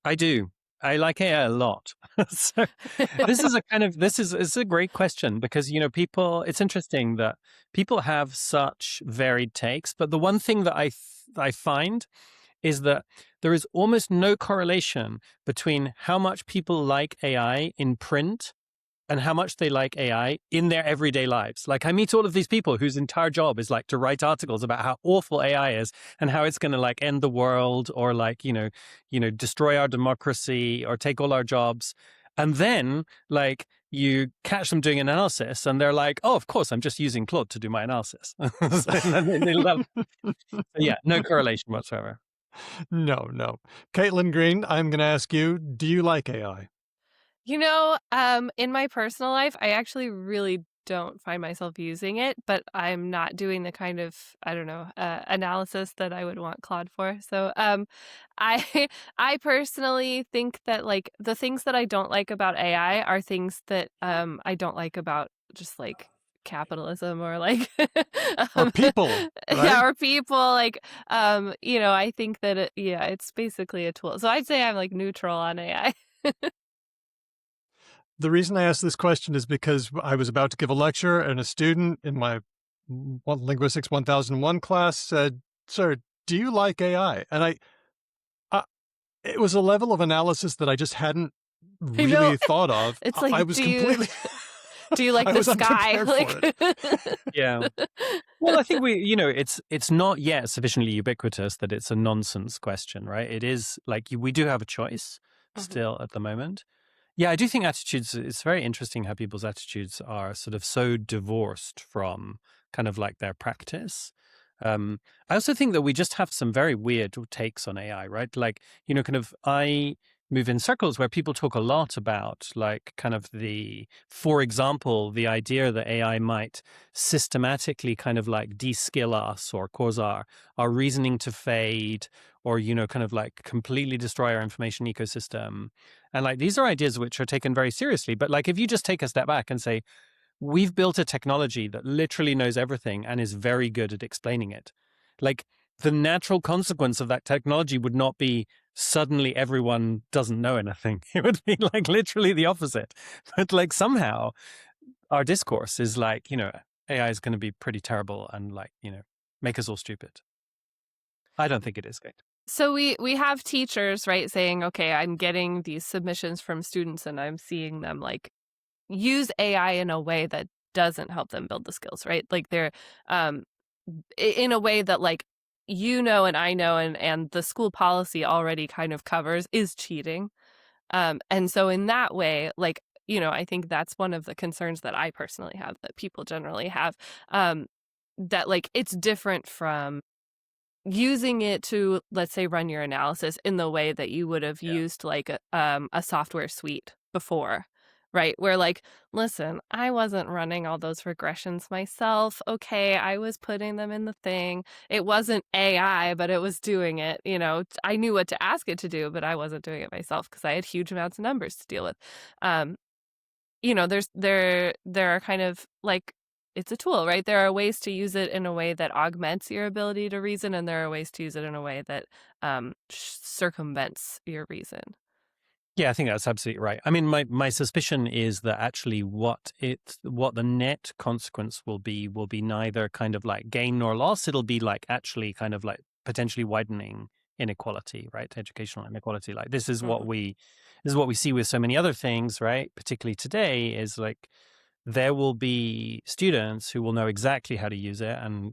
I do. I like AI a lot. So it's a great question because, people, it's interesting that people have such varied takes, but the one thing that I find is that there is almost no correlation between how much people like AI in print and how much they like AI in their everyday lives. Like I meet all of these people whose entire job is like to write articles about how awful AI is and how it's going to like end the world or like, destroy our democracy or take all our jobs. And then like you catch them doing an analysis and they're like, oh, of course, I'm just using Claude to do my analysis. Yeah, no correlation whatsoever. No. Caitlin Green, I'm going to ask you, do you like AI? In my personal life, I actually really don't find myself using it, but I'm not doing the kind of, analysis that I would want Claude for. So I personally think that like the things that I don't like about AI are things that I don't like about just like capitalism or like Or people, right? or people like I think that it's basically a tool. So I'd say I'm like neutral on AI. The reason I asked this question is because I was about to give a lecture and a student in my Linguistics 1001 class said, "Sir, do you like AI?" And it was a level of analysis that I just hadn't really thought of. It's like, I was completely... do you like I the was sky? unprepared for Like, Yeah. Well, I think it's not yet sufficiently ubiquitous that it's a nonsense question, right? It is like we do have a choice still at the moment. Yeah, I do think attitudes, it's very interesting how people's attitudes are sort of so divorced from kind of like their practice. I also think that we just have some very weird takes on AI, right? Like, move in circles where people talk a lot about like kind of for example, the idea that AI might systematically kind of like de-skill us or cause our reasoning to fade, or, kind of like completely destroy our information ecosystem. And like, these are ideas which are taken very seriously. But like, if you just take a step back and say, we've built a technology that literally knows everything and is very good at explaining it. Like, the natural consequence of that technology would not be suddenly everyone doesn't know anything. It would be like literally the opposite. But like, somehow our discourse is like, AI is going to be pretty terrible and like, make us all stupid. I don't think it is going to. So we have teachers, right, saying, okay, I'm getting these submissions from students and I'm seeing them like use AI in a way that doesn't help them build the skills, right? Like they're in a way that like, and I know, and the school policy already kind of covers is cheating. And so in that way, like, I think that's one of the concerns that I personally have, that people generally have, that like it's different from using it to, let's say, run your analysis in the way that you would have used like a software suite before. Right. Where like, listen, I wasn't running all those regressions myself. Okay. I was putting them in the thing. It wasn't AI, but it was doing it. I knew what to ask it to do, but I wasn't doing it myself because I had huge amounts of numbers to deal with. There are kind of like, it's a tool, right? There are ways to use it in a way that augments your ability to reason, and there are ways to use it in a way that circumvents your reason. Yeah, I think that's absolutely right. I mean, my suspicion is that actually what the net consequence will be neither kind of like gain nor loss. It'll be like actually kind of like potentially widening inequality, right? Educational inequality. Like this is what we see with so many other things, right? Particularly today, is like there will be students who will know exactly how to use it, and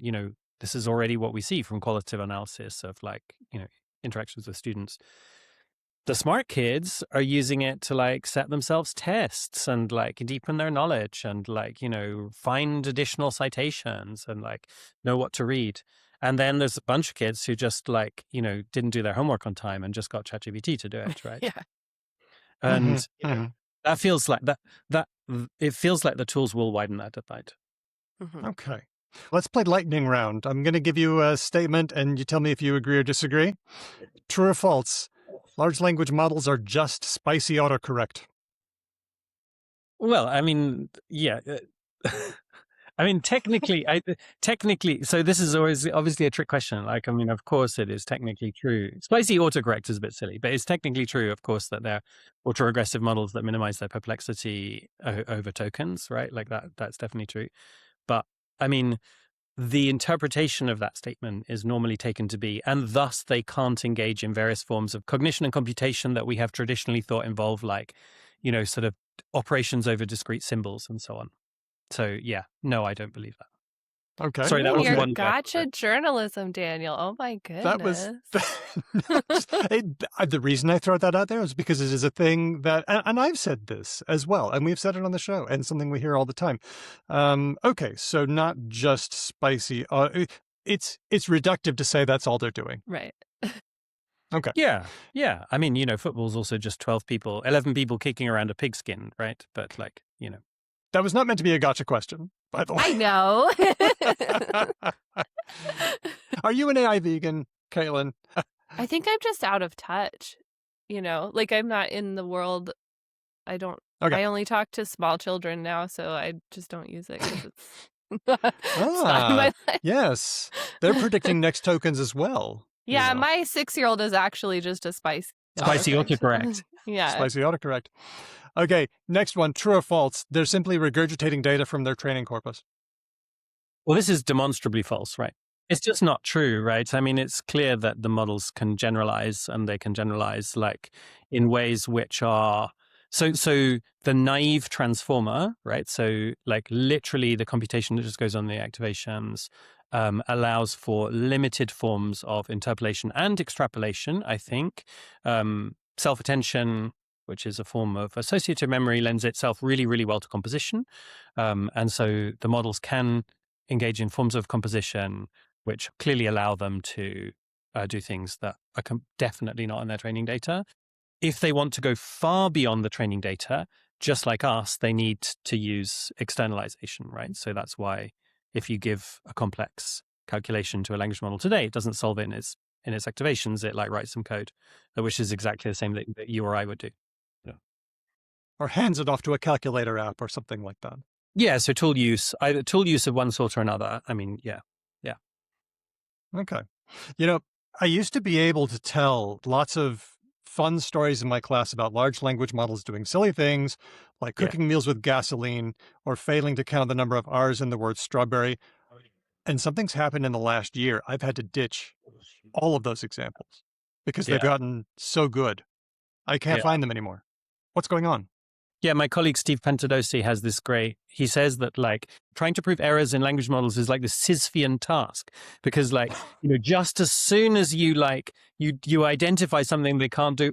this is already what we see from qualitative analysis of like interactions with students. The smart kids are using it to like set themselves tests and like deepen their knowledge and like, find additional citations and like know what to read. And then there's a bunch of kids who just like, didn't do their homework on time and just got ChatGPT to do it, right? Yeah. And that feels like that it feels like the tools will widen that divide. Okay. Let's play lightning round. I'm going to give you a statement and you tell me if you agree or disagree. True or false? Large language models are just spicy autocorrect. Well, I mean, yeah. I mean, technically, so this is always obviously a trick question. Like, I mean, of course it is technically true. Spicy autocorrect is a bit silly, but it's technically true, of course, that they're autoregressive models that minimize their perplexity over tokens, right? Like that's definitely true. But I mean, the interpretation of that statement is normally taken to be, and thus they can't engage in various forms of cognition and computation that we have traditionally thought involve like, sort of operations over discrete symbols and so on. So yeah, no, I don't believe that. Okay. Sorry, that was Your one. gotcha journalism, Daniel. Oh my goodness. That was the reason I throw that out there is because it is a thing that, and I've said this as well, and we've said it on the show, and something we hear all the time. Okay, so not just spicy. It's reductive to say that's all they're doing. Right. Okay. Yeah. I mean, football's also just 11 people kicking around a pigskin, right? But like, That was not meant to be a gotcha question, by the way. I know. Are you an AI vegan, Caitlin? I think I'm just out of touch. Like I'm not in the world. I don't. Okay. I only talk to small children now, so I just don't use it. 'Cause it's not in my life. Yes. They're predicting next tokens as well. Yeah, my 6-year-old is actually just a spicy autocorrect. Yeah. Spicy autocorrect. Okay, next one, true or false? They're simply regurgitating data from their training corpus. Well, this is demonstrably false, right? It's just not true, right? I mean, it's clear that the models can generalize, and they can generalize like in ways which are so the naive transformer, right? So like literally the computation that just goes on the activations allows for limited forms of interpolation and extrapolation, I think. Self-attention, which is a form of associative memory, lends itself really, really well to composition. And so the models can engage in forms of composition, which clearly allow them to do things that are definitely not in their training data. if they want to go far beyond the training data, just like us, they need to use externalization, right? So that's why if you give a complex calculation to a language model today, it doesn't solve it in its activations. It like writes some code, which is exactly the same that you or I would do. Or hands it off to a calculator app or something like that. Yeah, so tool use, either tool use of one sort or another. I mean, yeah. Okay. I used to be able to tell lots of fun stories in my class about large language models doing silly things, like cooking meals with gasoline or failing to count the number of R's in the word strawberry. And something's happened in the last year. I've had to ditch all of those examples because they've gotten so good. I can't find them anymore. What's going on? Yeah, my colleague Steve Pantadosi has this he says that like trying to prove errors in language models is like the Sisyphean task because like, just as soon as you you identify something they can't do,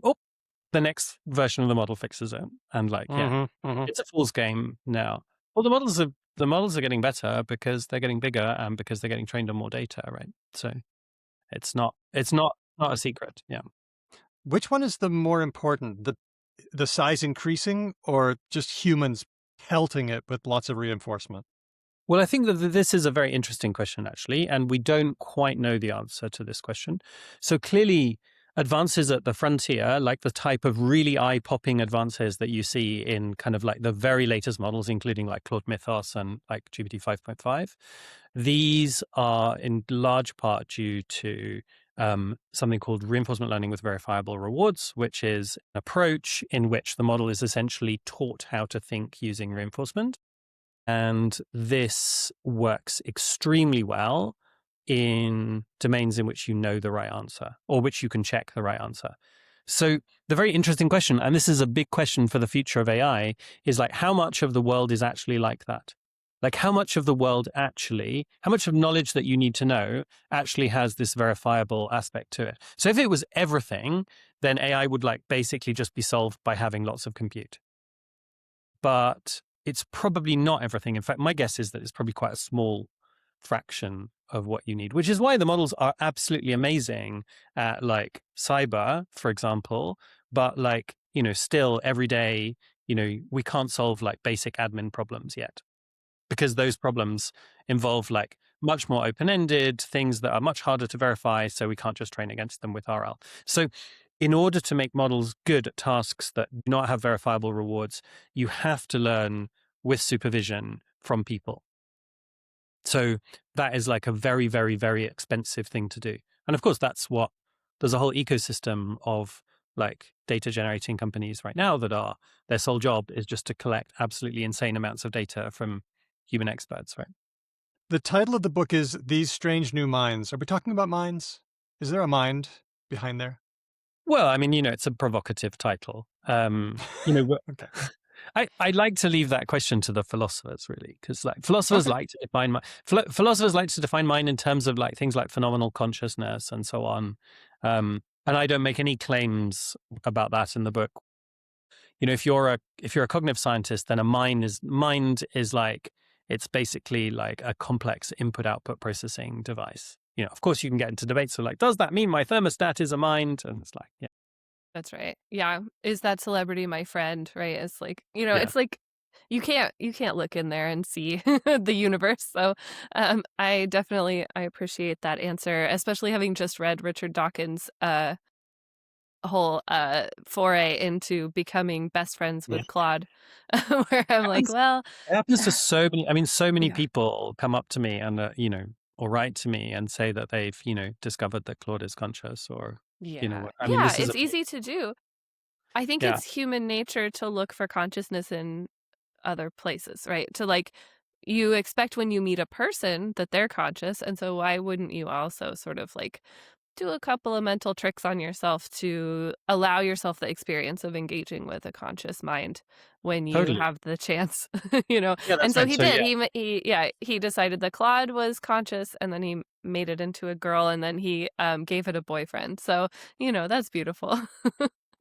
the next version of the model fixes it. And like, it's a fool's game now. Well, the models are getting better because they're getting bigger and because they're getting trained on more data, right? So it's not a secret. Yeah. Which one is the more important, the size increasing or just humans pelting it with lots of reinforcement? Well, I think that this is a very interesting question, actually, and we don't quite know the answer to this question. So clearly, advances at the frontier, like the type of really eye-popping advances that you see in kind of like the very latest models, including like Claude Mythos and like GPT 5.5, these are in large part due to something called reinforcement learning with verifiable rewards, which is an approach in which the model is essentially taught how to think using reinforcement. And this works extremely well in domains in which you know the right answer or which you can check the right answer. So the very interesting question, and this is a big question for the future of AI, is like how much of the world is actually like that? Like how much of knowledge that you need to know actually has this verifiable aspect to it? So if it was everything, then AI would like basically just be solved by having lots of compute. But it's probably not everything. In fact, my guess is that it's probably quite a small fraction of what you need, which is why the models are absolutely amazing at like cyber, for example, but like, still every day, we can't solve like basic admin problems yet. Because those problems involve like much more open-ended things that are much harder to verify, so we can't just train against them with RL. So in order to make models good at tasks that do not have verifiable rewards, you have to learn with supervision from people. So that is like a very, very, very expensive thing to do. And of course, there's a whole ecosystem of like data generating companies right now that their sole job is just to collect absolutely insane amounts of data from human experts, right? The title of the book is These Strange New Minds. Are we talking about minds? Is there a mind behind there? Well, I mean, it's a provocative title. Okay. I like to leave that question to the philosophers, really, because like philosophers like to define mind in terms of like things like phenomenal consciousness and so on. And I don't make any claims about that in the book. If you're a cognitive scientist, then a mind is like, it's basically like a complex input-output processing device. Of course, you can get into debates. So like, does that mean my thermostat is a mind? And it's like, yeah. That's right. Yeah. Is that celebrity my friend? Right. It's like, it's like you can't look in there and see the universe. So I appreciate that answer, especially having just read Richard Dawkins' whole foray into becoming best friends with Claude, where I'm like, well, it happens to so many people come up to me and or write to me and say that they've discovered that Claude is conscious, or it's easy to do. I think it's human nature to look for consciousness in other places, right? To like, you expect when you meet a person that they're conscious, and so why wouldn't you also sort of like do a couple of mental tricks on yourself to allow yourself the experience of engaging with a conscious mind when you have the chance, Yeah, and so right. he did. He decided that Claude was conscious, and then he made it into a girl, and then he gave it a boyfriend. So, that's beautiful.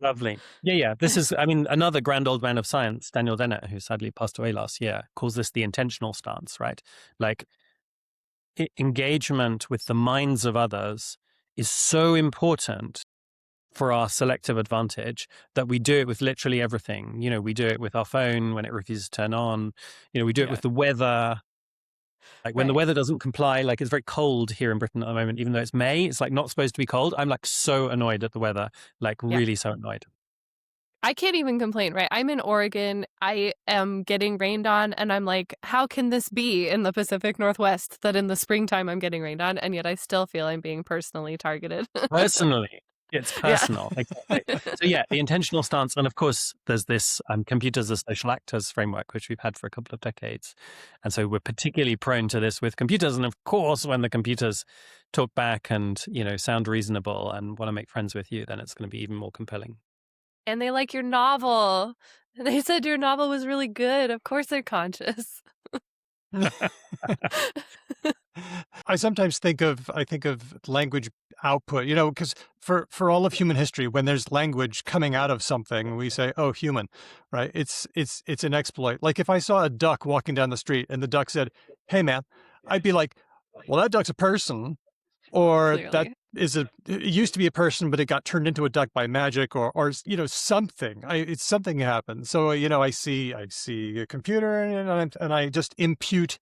Lovely. Yeah. This is, another grand old man of science, Daniel Dennett, who sadly passed away last year, calls this the intentional stance, right? Like engagement with the minds of others is so important for our selective advantage, that we do it with literally everything. You know, we do it with our phone when it refuses to turn on. You know, we do it with the weather. Like when the weather doesn't comply, like it's very cold here in Britain at the moment, even though it's May, it's like not supposed to be cold. I'm like so annoyed at the weather, like really so annoyed. I can't even complain, right? I'm in Oregon. I am getting rained on, and I'm like, how can this be in the Pacific Northwest that in the springtime I'm getting rained on, and yet I still feel I'm being personally targeted. Personally, it's personal. Exactly. So yeah, the intentional stance, and of course, there's this computers as social actors framework, which we've had for a couple of decades, and so we're particularly prone to this with computers. And of course, when the computers talk back and sound reasonable and want to make friends with you, then it's going to be even more compelling. And they like your novel. They said your novel was really good. Of course they're conscious. I sometimes think of language output, because for all of human history, when there's language coming out of something, we say, "Oh, human," right? It's an exploit. Like if I saw a duck walking down the street and the duck said, "Hey, man," I'd be like, "Well, that duck's a person." Or Clearly. it used to be a person, but it got turned into a duck by magic, or something. It's something happened. So I see a computer, and I just impute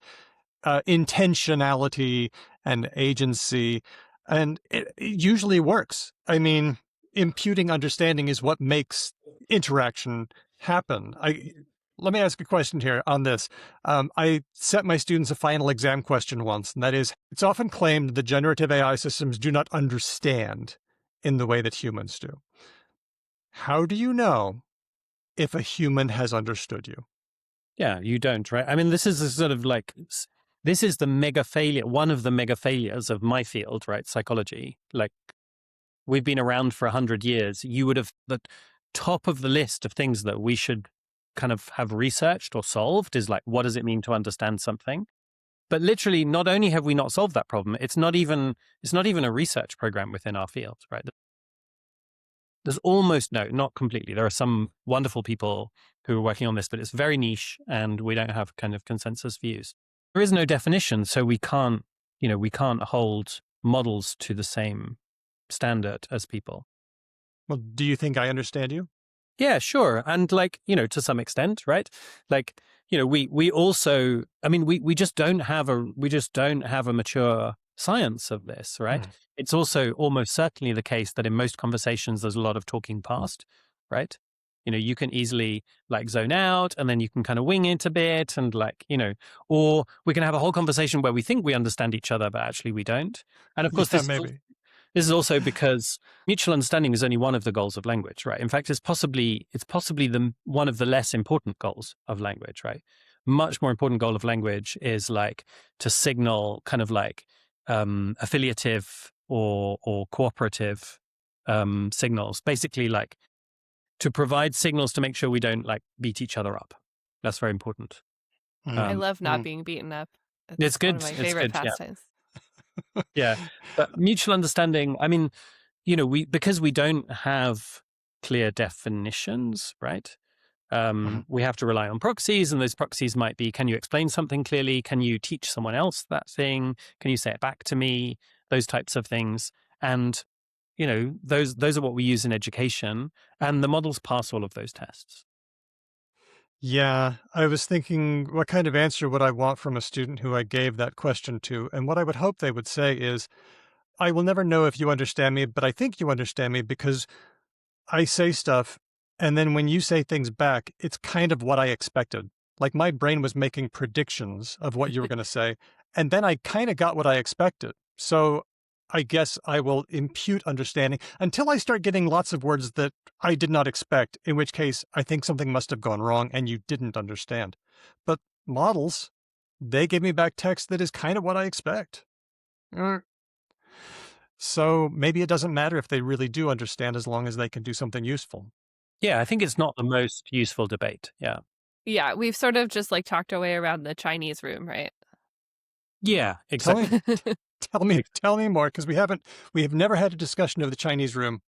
intentionality and agency, and it usually works. I mean, imputing understanding is what makes interaction happen. Let me ask a question here on this. I sent my students a final exam question once, and that is, it's often claimed that generative AI systems do not understand in the way that humans do. How do you know if a human has understood you? Yeah, you don't, right? I mean, this is a sort of like, this is the mega failure, one of the mega failures of my field, right? Psychology. Like, we've been around for 100 years. You would have, the top of the list of things that we should kind of have researched or solved is like, what does it mean to understand something? But literally, not only have we not solved that problem, it's not even a research program within our field, right? There's almost not completely. There are some wonderful people who are working on this, but it's very niche and we don't have kind of consensus views. There is no definition, so we can't hold models to the same standard as people. Well, do you think I understand you? Yeah, sure. And like, to some extent, right? Like, we also, I mean, we just don't have a mature science of this, right? It's also almost certainly the case that in most conversations, there's a lot of talking past, right? You can easily like zone out and then you can kind of wing it a bit and like, or we can have a whole conversation where we think we understand each other, but actually we don't. And of course, this is also because mutual understanding is only one of the goals of language, right? In fact, it's possibly one of the less important goals of language, right? Much more important goal of language is like to signal kind of like affiliative or cooperative signals, basically like to provide signals to make sure we don't like beat each other up. That's very important. I love not being beaten up. It's good. One of my favorite pastimes. Yeah. But mutual understanding, I mean, because we don't have clear definitions, right? We have to rely on proxies, and those proxies might be, can you explain something clearly? Can you teach someone else that thing? Can you say it back to me? Those types of things. And, those are what we use in education, and the models pass all of those tests. Yeah, I was thinking, what kind of answer would I want from a student who I gave that question to? And what I would hope they would say is, I will never know if you understand me, but I think you understand me because I say stuff, and then when you say things back, it's kind of what I expected. Like my brain was making predictions of what you were going to say, and then I kind of got what I expected. So I guess I will impute understanding until I start getting lots of words that I did not expect, in which case I think something must have gone wrong and you didn't understand. But models, they give me back text that is kind of what I expect. So maybe it doesn't matter if they really do understand as long as they can do something useful. Yeah, I think it's not the most useful debate. Yeah. Yeah, we've sort of just like talked our way around the Chinese room, right? Yeah, exactly. Tell me more, because we have never had a discussion of the Chinese room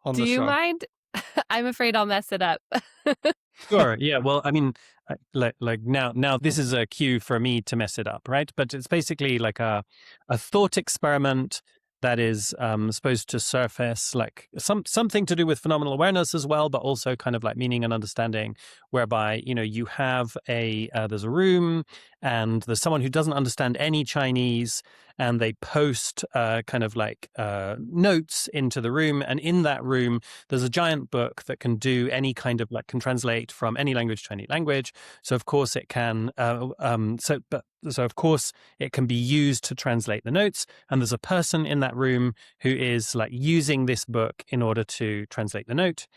on the show. Do you mind? I'm afraid I'll mess it up. Sure. Yeah. Well, I mean, like now this is a cue for me to mess it up, right? But it's basically like a thought experiment that is supposed to surface like something to do with phenomenal awareness as well, but also kind of like meaning and understanding, whereby, you have there's a room and there's someone who doesn't understand any Chinese, and they post kind of like notes into the room. And in that room, there's a giant book that can do any kind of like, can translate from any language to any language. So of course it can, so of course it can be used to translate the notes. And there's a person in that room who is like using this book in order to translate the note.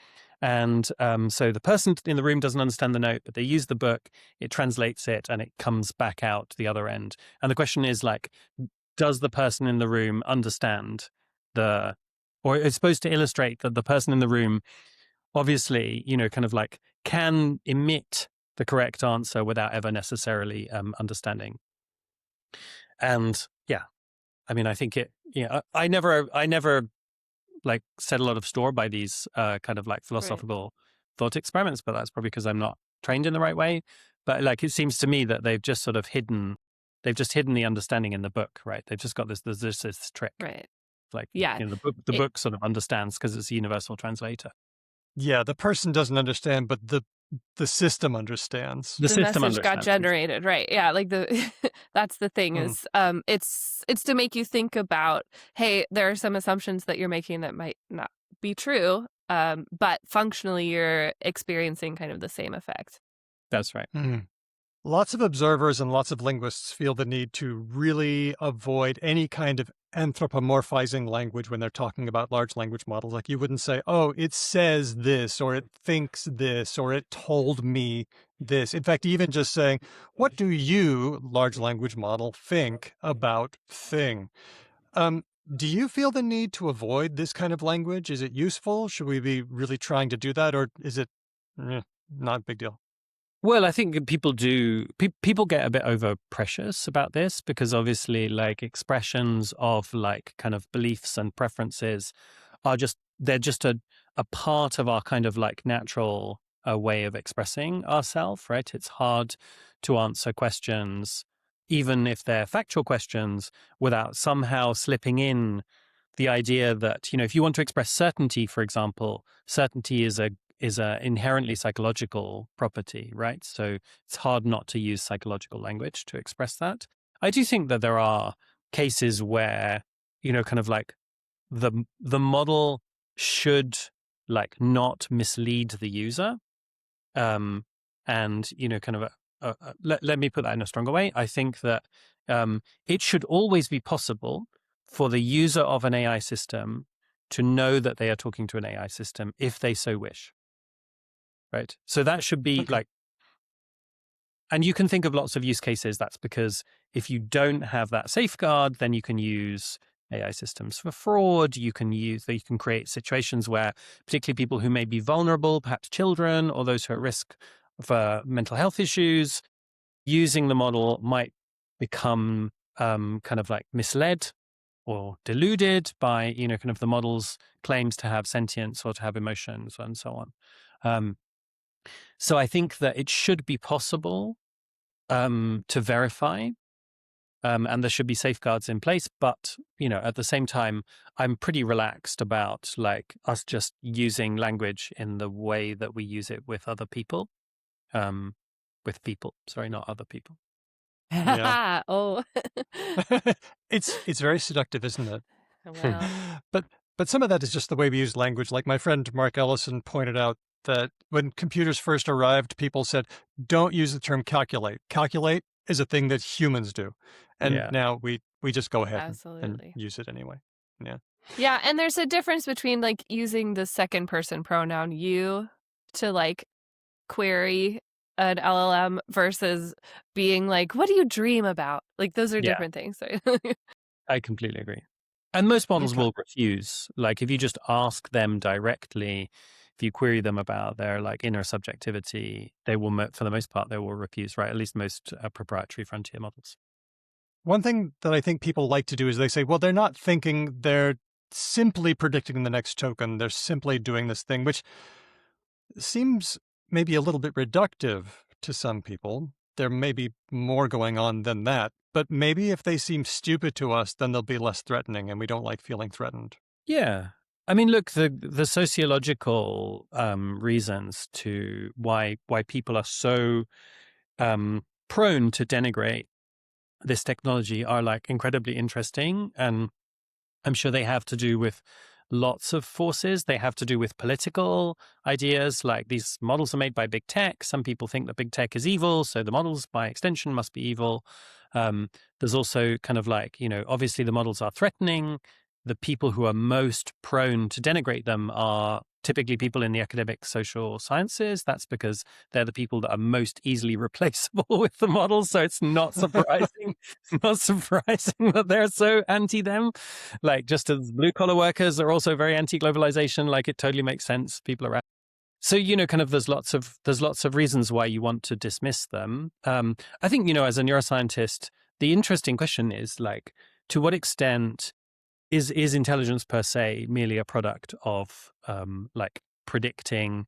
And so the person in the room doesn't understand the note, but they use the book, it translates it, and it comes back out the other end. And the question is like, does the person in the room understand or it's supposed to illustrate that the person in the room obviously, kind of like can emit the correct answer without ever necessarily understanding. And yeah, I mean, I think I never like set a lot of store by these kind of like philosophical thought experiments, but that's probably because I'm not trained in the right way. But like, it seems to me that they've just sort of hidden the understanding in the book, right? They've just got this trick, Right. like, Yeah. the book sort of understands because it's a universal translator. Yeah, the person doesn't understand, but the system understands. The system message got understands. generated, right? Yeah, like that's the thing is it's to make you think about, hey, there are some assumptions that you're making that might not be true, but functionally you're experiencing kind of the same effect. That's right. Lots of observers and lots of linguists feel the need to really avoid any kind of anthropomorphizing language when they're talking about large language models. Like, you wouldn't say, oh, it says this, or it thinks this, or it told me this. In fact, even just saying, what do you, large language model, think about thing? Do you feel the need to avoid this kind of language? Is it useful? Should we be really trying to do that? Or is it not a big deal? Well, I think people people get a bit over precious about this, because obviously like expressions of like kind of beliefs and preferences they're just a part of our kind of like natural way of expressing ourselves, right? It's hard to answer questions, even if they're factual questions, without somehow slipping in the idea that, if you want to express certainty, for example, certainty is a inherently psychological property, right? So it's hard not to use psychological language to express that. I do think that there are cases where, kind of like the model should like not mislead the user. And, kind of let me put that in a stronger way. I think that it should always be possible for the user of an AI system to know that they are talking to an AI system if they so wish. Right. So that should be like, and you can think of lots of use cases. That's because if you don't have that safeguard, then you can use AI systems for fraud. You can create situations where particularly people who may be vulnerable, perhaps children or those who are at risk for mental health issues, using the model might become kind of like misled or deluded by, kind of the model's claims to have sentience or to have emotions and so on. So I think that it should be possible to verify, and there should be safeguards in place. But, at the same time, I'm pretty relaxed about like us just using language in the way that we use it with other people. Sorry, not other people. Yeah. Oh. It's very seductive, isn't it? Well. But some of that is just the way we use language. Like my friend Mark Ellison pointed out that when computers first arrived, people said, don't use the term calculate. Calculate is a thing that humans do. And now we just go ahead and Absolutely. use it anyway. Yeah. Yeah, and there's a difference between like using the second person pronoun you to like query an LLM versus being like, what do you dream about? Like, those are different things. I completely agree. And most models will refuse. Like, if you just ask them directly, if you query them about their like inner subjectivity, they will, for the most part, they will refuse, right? At least most proprietary frontier models. One thing that I think people like to do is they say, well, they're not thinking, they're simply predicting the next token. They're simply doing this thing, which seems maybe a little bit reductive to some people. There may be more going on than that. but maybe if they seem stupid to us, then they'll be less threatening, and we don't like feeling threatened. Yeah. I mean, look, the sociological reasons to why people are so prone to denigrate this technology are like incredibly interesting, and I'm sure they have to do with lots of forces. They have to do with political ideas, like these models are made by big tech. Some people think that big tech is evil, so the models by extension must be evil. There's also kind of like, you know, obviously the models are threatening. The people who are most prone to denigrate them are typically people in the academic social sciences. That's because they're the people that are most easily replaceable with the models. So it's not surprising, not surprising that they're so anti them. Like, just as blue collar workers are also very anti globalization, like it totally makes sense. People are. So, you know, kind of there's lots of reasons why you want to dismiss them. I think, you know, as a neuroscientist, the interesting question is like, to what extent is intelligence per se merely a product of like predicting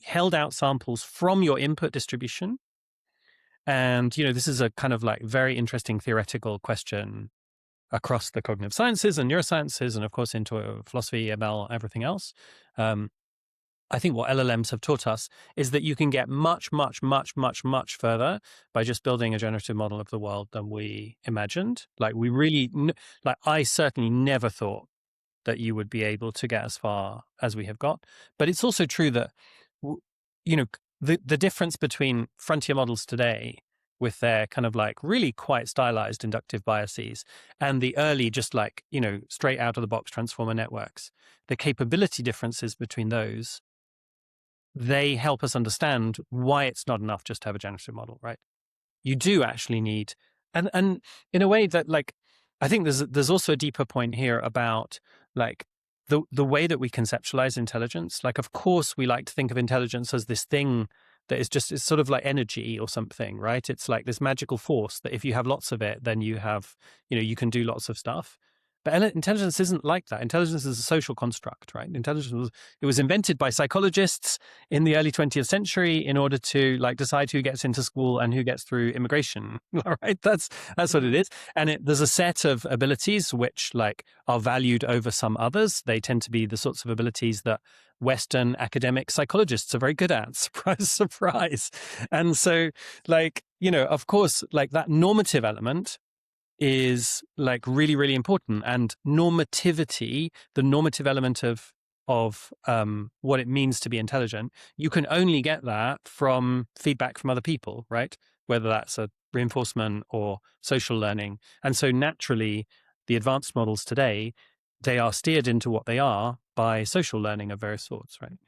held out samples from your input distribution? And, you know, this is a kind of like very interesting theoretical question across the cognitive sciences and neurosciences, and of course into philosophy, ML, everything else. I think what LLMs have taught us is that you can get much, much, much, much, much further by just building a generative model of the world than we imagined. Like we really, like I certainly never thought that you would be able to get as far as we have got. But it's also true that, you know, the difference between frontier models today with their kind of like really quite stylized inductive biases and the early, just like, you know, straight out of the box transformer networks, the capability differences between those, they help us understand why it's not enough just to have a generative model, right? You do actually need, and in a way that, like, I think there's also a deeper point here about like the way that we conceptualize intelligence. Like, of course, we like to think of intelligence as this thing that is just, it's sort of like energy or something, right? It's like this magical force that if you have lots of it, then you have, you know, you can do lots of stuff. But intelligence isn't like that. Intelligence is a social construct, right? Intelligence was invented by psychologists in the early 20th century in order to like decide who gets into school and who gets through immigration. All right, that's what it is. And there's a set of abilities which like are valued over some others. They tend to be the sorts of abilities that Western academic psychologists are very good at. Surprise, surprise. And so, like, you know, of course, like that normative element is like really, really important. And normativity, the normative element of what it means to be intelligent, you can only get that from feedback from other people, right? Whether that's a reinforcement or social learning. And so naturally, the advanced models today, they are steered into what they are by social learning of various sorts, right?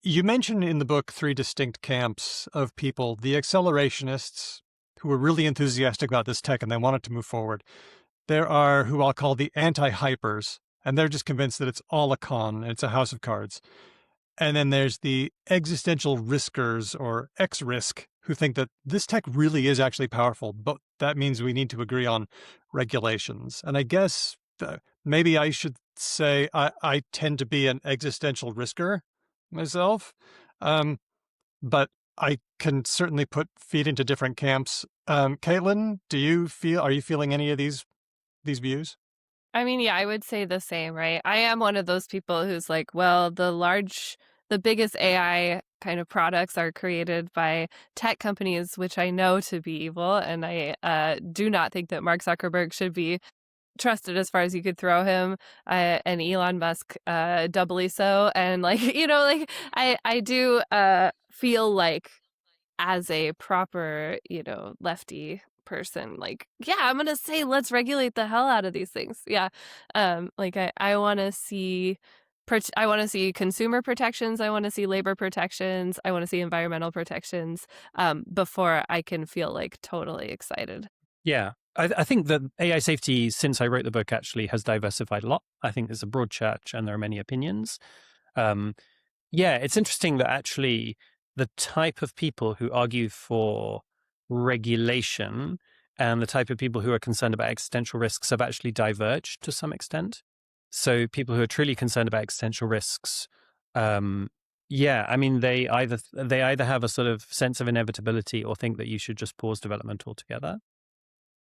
You mentioned in the book 3 distinct camps of people: the accelerationists, who were really enthusiastic about this tech and they wanted to move forward. There are who I'll call the anti-hypers, and they're just convinced that it's all a con and it's a house of cards. And then there's the existential riskers, or X-risk, who think that this tech really is actually powerful, but that means we need to agree on regulations. And I guess maybe I should say I tend to be an existential risker myself, but I can certainly put feet into different camps. Caitlin, are you feeling any of these views? I mean, yeah, I would say the same, right? I am one of those people who's like, well, the biggest AI kind of products are created by tech companies, which I know to be evil. And I do not think that Mark Zuckerberg should be trusted as far as you could throw him, and Elon Musk doubly so. And like, you know, like I do feel like, as a proper, you know, lefty person, like, yeah, I'm gonna say let's regulate the hell out of these things. Yeah. Like I want to see consumer protections, I want to see labor protections, I want to see environmental protections, before I can feel like totally excited. Yeah. I think that AI safety, since I wrote the book, actually has diversified a lot. I think there's a broad church and there are many opinions. Yeah, it's interesting that actually the type of people who argue for regulation and the type of people who are concerned about existential risks have actually diverged to some extent. So people who are truly concerned about existential risks, Yeah, I mean, they either have a sort of sense of inevitability or think that you should just pause development altogether,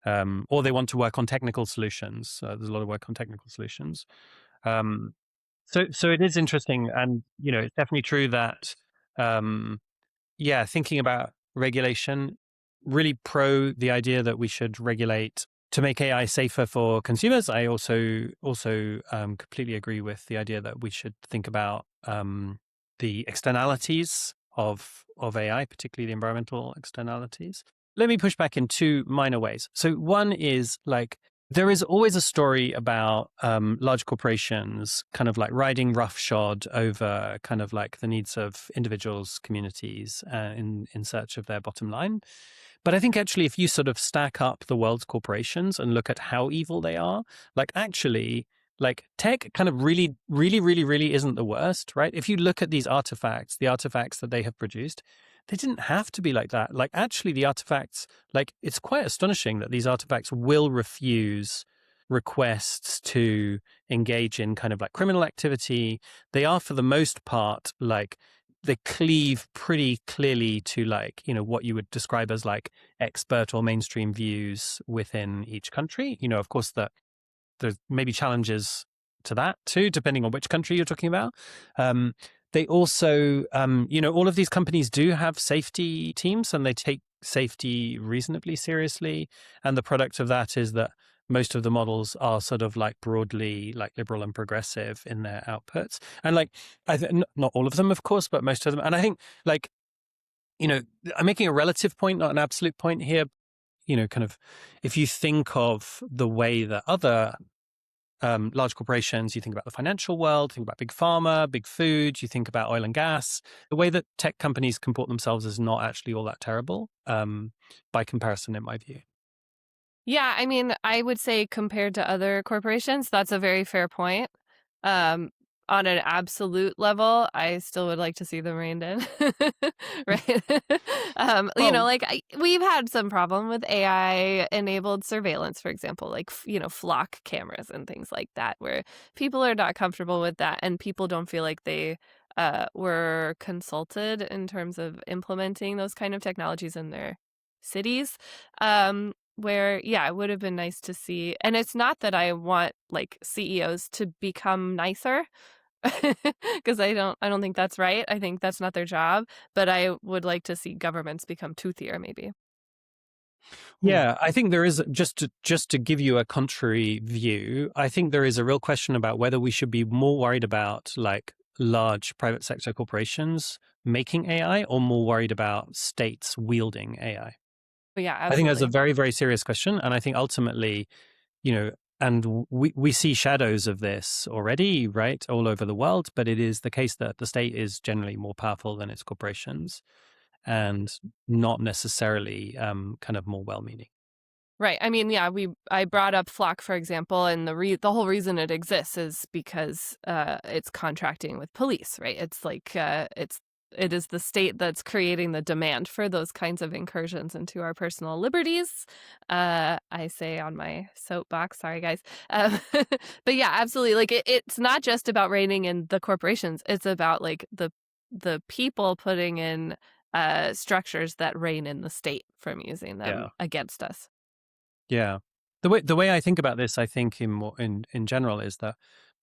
or they want to work on technical solutions. There's a lot of work on technical solutions. So it is interesting, and it's definitely true that thinking about regulation, really pro the idea that we should regulate to make AI safer for consumers. I also completely agree with the idea that we should think about the externalities of AI, particularly the environmental externalities. Let me push back in two minor ways. So one is like, there is always a story about large corporations kind of like riding roughshod over kind of like the needs of individuals, communities in search of their bottom line. But I think actually, if you sort of stack up the world's corporations and look at how evil they are, like actually, like tech kind of really, really, really, really isn't the worst, right? If you look at these artifacts, the artifacts that they have produced, they didn't have to be like that. Like actually the artifacts, like it's quite astonishing that these artifacts will refuse requests to engage in kind of like criminal activity. They are for the most part, like they cleave pretty clearly to like, what you would describe as like expert or mainstream views within each country. Of course there's maybe challenges to that too, depending on which country you're talking about. They also, all of these companies do have safety teams and they take safety reasonably seriously. And the product of that is that most of the models are sort of like broadly like liberal and progressive in their outputs. And like, not all of them, of course, but most of them. And I think like, I'm making a relative point, not an absolute point here. Kind of, if you think of the way that other large corporations, you think about the financial world, think about big pharma, big food, you think about oil and gas, the way that tech companies comport themselves is not actually all that terrible by comparison, in my view. Yeah, I mean, I would say compared to other corporations, that's a very fair point. On an absolute level, I still would like to see them reined in, right? We've had some problem with AI-enabled surveillance, for example, like, flock cameras and things like that, where people are not comfortable with that and people don't feel like they were consulted in terms of implementing those kind of technologies in their cities. Where, it would have been nice to see. And it's not that I want like CEOs to become nicer, because I don't think that's right. I think that's not their job. But I would like to see governments become toothier, maybe. Yeah, I think there is, just to give you a contrary view, I think there is a real question about whether we should be more worried about like large private sector corporations making AI or more worried about states wielding AI. Yeah, absolutely. I think that's a very, very serious question. And I think ultimately, and we see shadows of this already, right, all over the world. But it is the case that the state is generally more powerful than its corporations and not necessarily kind of more well-meaning. Right. I mean, I brought up Flock, for example, and the whole reason it exists is because it's contracting with police, right? It's like it is the state that's creating the demand for those kinds of incursions into our personal liberties. I say on my soapbox, sorry guys. But yeah, absolutely. Like it's not just about reining in the corporations. It's about like the people putting in structures that rein in the state from using them against us. Yeah. The way I think about this, I think in general, is that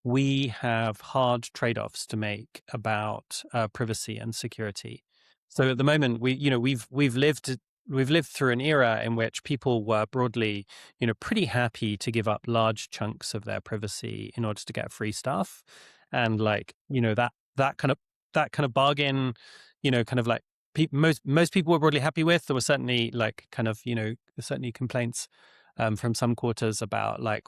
we have hard trade-offs to make about privacy and security. So at the moment, we've lived through an era in which people were broadly, pretty happy to give up large chunks of their privacy in order to get free stuff, and like that kind of bargain, kind of like most people were broadly happy with. There were certainly like kind of certainly complaints from some quarters about like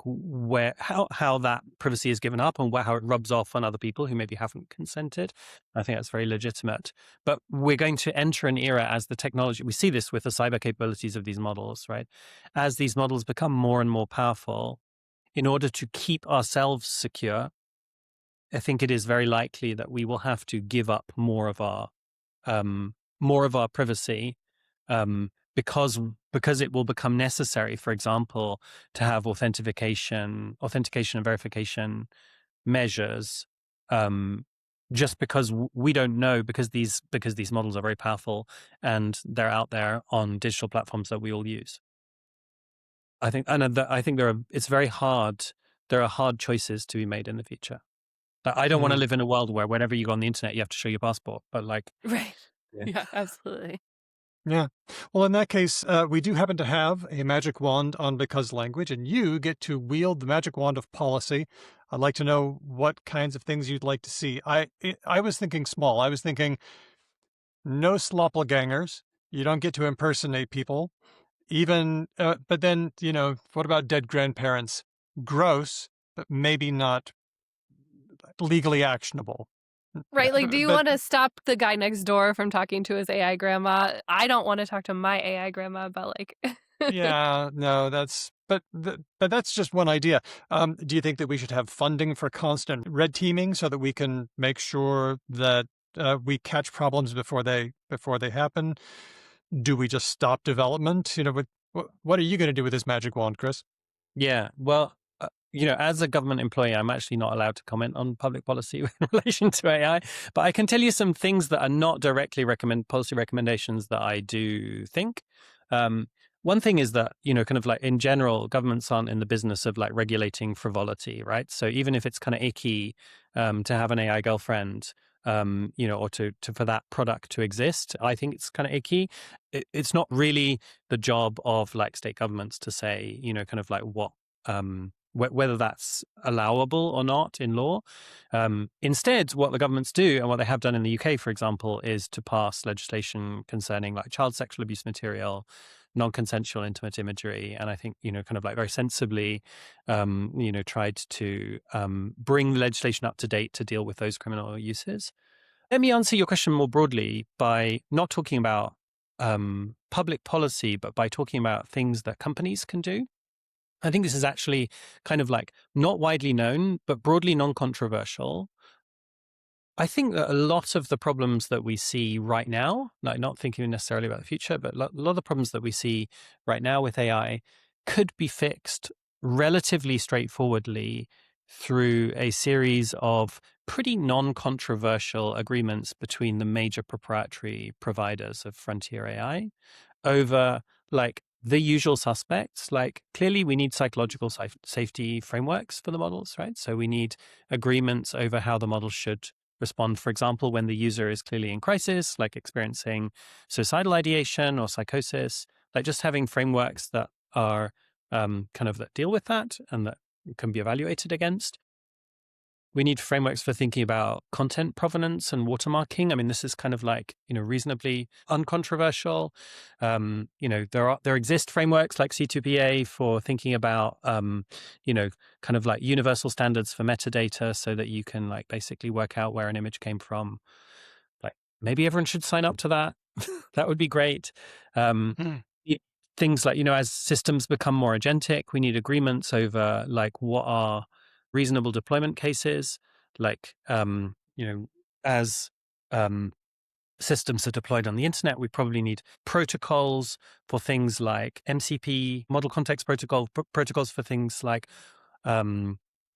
how that privacy is given up and how it rubs off on other people who maybe haven't consented. I think that's very legitimate. But we're going to enter an era as the technology, we see this with the cyber capabilities of these models, right? As these models become more and more powerful, in order to keep ourselves secure, I think it is very likely that we will have to give up more of our privacy, because it will become necessary, for example, to have authentication and verification measures just because we don't know, because these models are very powerful and they're out there on digital platforms that we all use. I think it's very hard. There are hard choices to be made in the future. Like, I don't want to live in a world where whenever you go on the internet, you have to show your passport. But like, Right. Yeah. Yeah, absolutely. Yeah. Well, in that case, we do happen to have a magic wand on Because Language, and you get to wield the magic wand of policy. I'd like to know what kinds of things you'd like to see. I was thinking small. I was thinking no sloppelgangers. You don't get to impersonate people. Even, but then, what about dead grandparents? Gross, but maybe not legally actionable. Right. Like, do you But want to stop the guy next door from talking to his AI grandma? I don't want to talk to my AI grandma about like. yeah, no, but that's just one idea. Do you think that we should have funding for constant red teaming so that we can make sure that we catch problems before they happen? Do we just stop development? What are you going to do with this magic wand, Chris? Yeah, well, as a government employee, I'm actually not allowed to comment on public policy in relation to AI, but I can tell you some things that are not directly policy recommendations that I do think. One thing is that, kind of like in general, governments aren't in the business of like regulating frivolity, right? So even if it's kind of icky to have an AI girlfriend, or for that product to exist, I think it's kind of icky. It's not really the job of like state governments to say, kind of like what, whether that's allowable or not in law. Instead, what the governments do and what they have done in the UK, for example, is to pass legislation concerning like child sexual abuse material, non-consensual intimate imagery, and I think kind of like very sensibly tried to bring the legislation up to date to deal with those criminal uses. Let me answer your question more broadly by not talking about public policy, but by talking about things that companies can do. I think this is actually kind of like not widely known, but broadly non-controversial. I think that a lot of the problems that we see right now, like not thinking necessarily about the future, but a lot of the problems that we see right now with AI could be fixed relatively straightforwardly through a series of pretty non-controversial agreements between the major proprietary providers of frontier AI over like the usual suspects. Like clearly we need psychological safety frameworks for the models, right? So we need agreements over how the models should respond, for example, when the user is clearly in crisis, like experiencing suicidal ideation or psychosis, like just having frameworks that are kind of that deal with that and that can be evaluated against. We need frameworks for thinking about content provenance and watermarking. I mean, this is kind of like, reasonably uncontroversial. There exist frameworks like C2PA for thinking about, kind of like universal standards for metadata so that you can like basically work out where an image came from. Like maybe everyone should sign up to that. That would be great. Things like, as systems become more agentic, we need agreements over like what are reasonable deployment cases, like, as systems are deployed on the internet, we probably need protocols for things like MCP, model context protocol, protocols for things like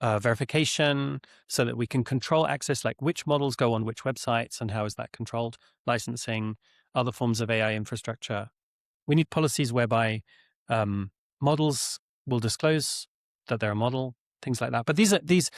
verification, so that we can control access, like which models go on which websites and how is that controlled, licensing, other forms of AI infrastructure. We need policies whereby models will disclose that they're a model, things like that. But these,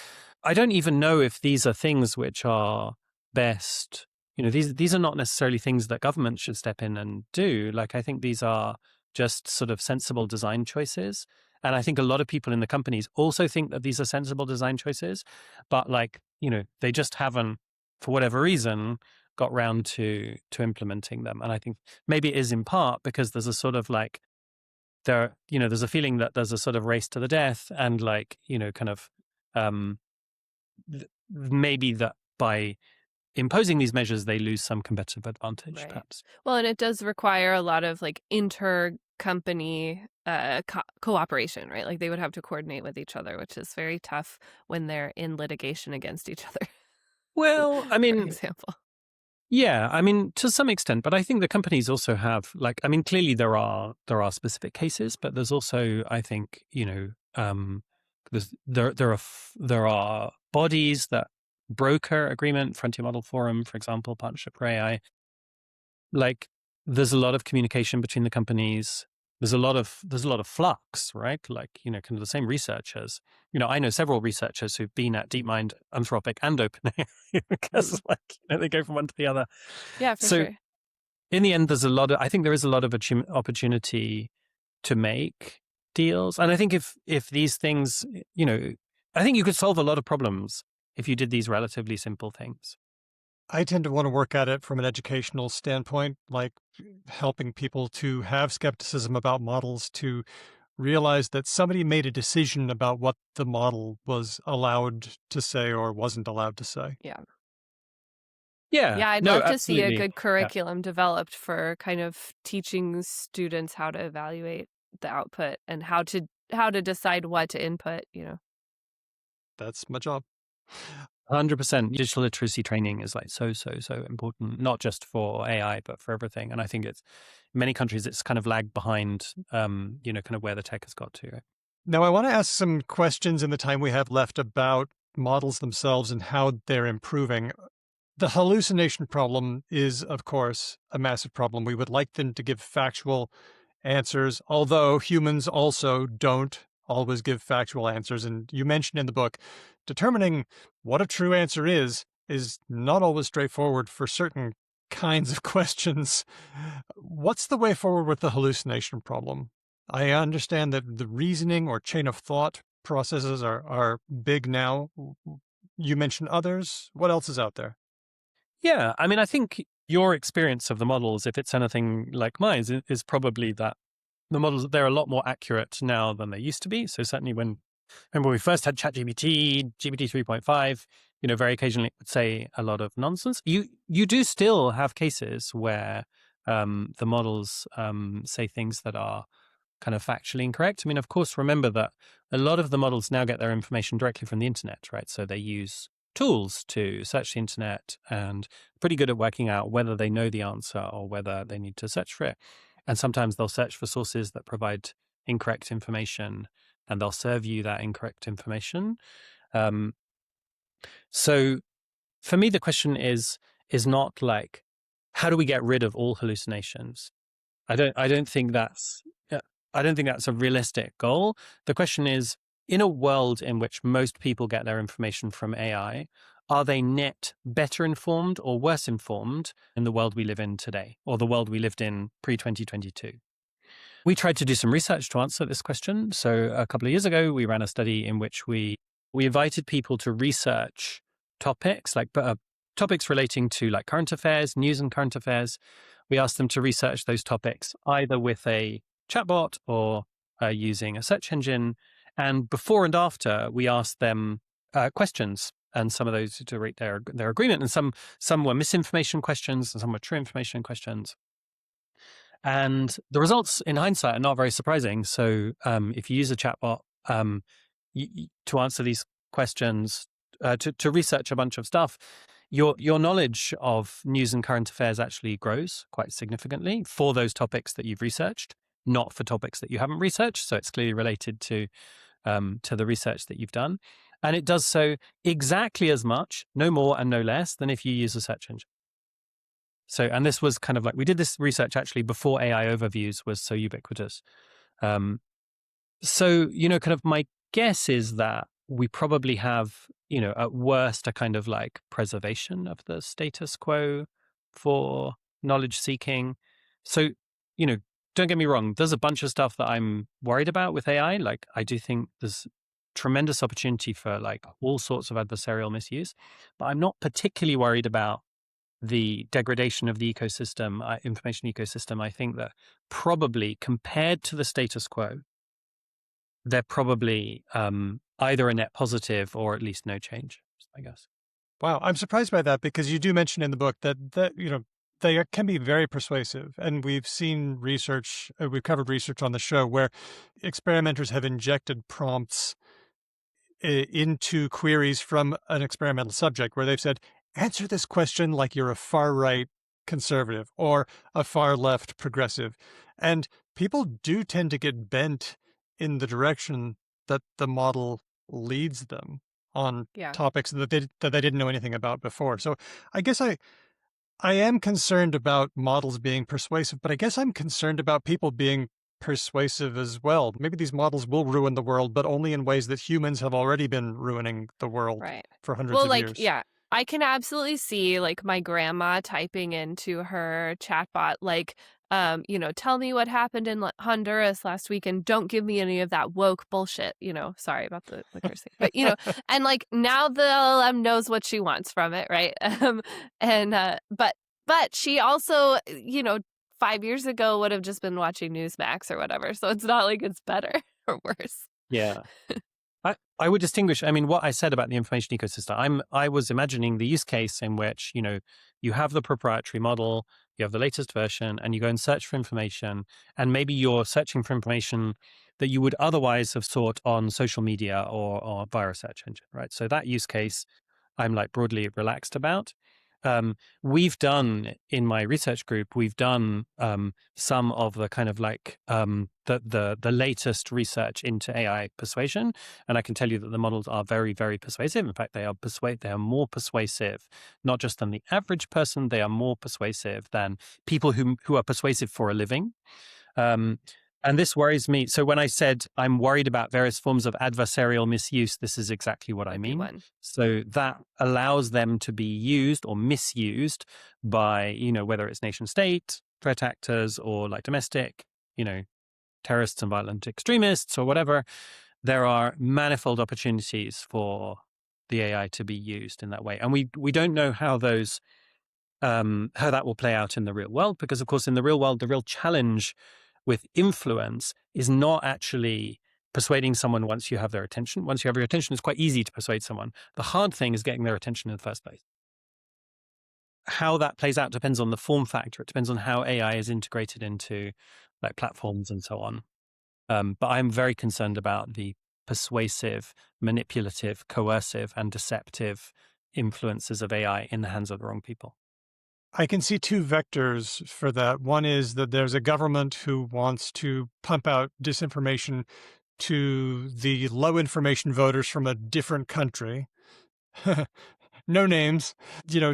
I don't even know if these are things which are best. These are not necessarily things that government should step in and do. Like, I think these are just sort of sensible design choices. And I think a lot of people in the companies also think that these are sensible design choices, but like, they just haven't, for whatever reason, got round to implementing them. And I think maybe it is in part because there's a sort of like, there's a feeling that there's a sort of race to the death, and like, kind of maybe that by imposing these measures, they lose some competitive advantage, Right. perhaps. Well, and it does require a lot of like inter-company cooperation, right? Like they would have to coordinate with each other, which is very tough when they're in litigation against each other. Well, I for mean, example. Yeah, I mean, to some extent, but I think the companies also have, like, I mean, clearly there are specific cases, but there's also, I think, there are bodies that broker agreement, Frontier Model Forum, for example, Partnership for AI. Like, there's a lot of communication between the companies. There's a lot of flux, right? Like, kind of the same researchers. I know several researchers who've been at DeepMind, Anthropic, and OpenAI because, they go from one to the other. Yeah, for So sure. in the end, I think there is a lot of opportunity to make deals. And I think if these things, I think you could solve a lot of problems if you did these relatively simple things. I tend to want to work at it from an educational standpoint, like helping people to have skepticism about models, to realize that somebody made a decision about what the model was allowed to say or wasn't allowed to say. Yeah. Yeah. Yeah, I'd No, love to see a absolutely. good curriculum developed for kind of teaching students how to evaluate the output and how to decide what to input, That's my job. 100%. Digital literacy training is like so important, not just for AI, but for everything. And I think in many countries, it's kind of lagged behind, kind of where the tech has got to. Right? Now, I want to ask some questions in the time we have left about models themselves and how they're improving. The hallucination problem is, of course, a massive problem. We would like them to give factual answers, although humans also don't always give factual answers. And you mentioned in the book, determining what a true answer is not always straightforward for certain kinds of questions. What's the way forward with the hallucination problem? I understand that the reasoning or chain of thought processes are big now. You mentioned others. What else is out there? Yeah. I mean, I think your experience of the models, if it's anything like mine, is probably that the models, they're a lot more accurate now than they used to be. So certainly remember when we first had ChatGPT, GPT 3.5, very occasionally it would say a lot of nonsense. You do still have cases where the models say things that are kind of factually incorrect. I mean, of course, remember that a lot of the models now get their information directly from the internet, right? So they use tools to search the internet and pretty good at working out whether they know the answer or whether they need to search for it. And sometimes they'll search for sources that provide incorrect information and they'll serve you that incorrect information. So for me, the question is not like, how do we get rid of all hallucinations? I don't think that's a realistic goal. The question is, in a world in which most people get their information from AI, are they net better informed or worse informed in the world we live in today, or the world we lived in pre-2022? We tried to do some research to answer this question. So a couple of years ago, we ran a study in which we invited people to research topics, like topics relating to like current affairs, news and current affairs. We asked them to research those topics either with a chatbot or using a search engine. And before and after, we asked them questions, and some of those to rate their agreement. And some were misinformation questions, and some were true information questions. And the results, in hindsight, are not very surprising. So if you use a chatbot to answer these questions, to research a bunch of stuff, your knowledge of news and current affairs actually grows quite significantly for those topics that you've researched, not for topics that you haven't researched. So it's clearly related to the research that you've done. And it does so exactly as much, no more and no less, than if you use a search engine. So, and this was kind of like, we did this research actually before AI overviews was so ubiquitous. So, kind of my guess is that we probably have, at worst, a kind of like preservation of the status quo for knowledge seeking. So, don't get me wrong, there's a bunch of stuff that I'm worried about with AI. Like, I do think there's tremendous opportunity for like all sorts of adversarial misuse, but I'm not particularly worried about the degradation of the ecosystem, information ecosystem. I think that probably compared to the status quo, they're probably either a net positive or at least no change, I guess. Wow, I'm surprised by that because you do mention in the book that they can be very persuasive. And we've seen research, we've covered research on the show where experimenters have injected prompts into queries from an experimental subject where they've said, answer this question like you're a far right conservative or a far left progressive. And people do tend to get bent in the direction that the model leads them. on Yeah. topics that they didn't know anything about before. So I guess I am concerned about models being persuasive, but I guess I'm concerned about people being persuasive as well. Maybe these models will ruin the world, but only in ways that humans have already been ruining the world Right. for hundreds Well, of like, years. yeah, I can absolutely see like my grandma typing into her chatbot, like, tell me what happened in Honduras last week and don't give me any of that woke bullshit, sorry about the cursing, but, and like now the LLM knows what she wants from it, right? But she also, 5 years ago would have just been watching Newsmax or whatever. So it's not like it's better or worse. Yeah. I would distinguish, I mean, what I said about the information ecosystem, I was imagining the use case in which, you have the proprietary model, you have the latest version, and you go and search for information, and maybe you're searching for information that you would otherwise have sought on social media or via a search engine, right? So that use case, I'm like broadly relaxed about. We've done in my research group, we've done some of the kind of like the latest research into AI persuasion, and I can tell you that the models are very, very persuasive. In fact, they are more persuasive, not just than the average person. They are more persuasive than people who are persuasive for a living. And this worries me. So when I said I'm worried about various forms of adversarial misuse, this is exactly what I mean. One. So that allows them to be used or misused by, whether it's nation state, threat actors, or like domestic, terrorists and violent extremists or whatever. There are manifold opportunities for the AI to be used in that way. And we don't know how those how that will play out in the real world, because of course in the real world, the real challenge with influence is not actually persuading someone once you have their attention. Once you have your attention, it's quite easy to persuade someone. The hard thing is getting their attention in the first place. How that plays out depends on the form factor. It depends on how AI is integrated into like platforms and so on. But I'm very concerned about the persuasive, manipulative, coercive, and deceptive influences of AI in the hands of the wrong people. I can see two vectors for that. One is that there's a government who wants to pump out disinformation to the low information voters from a different country. No names,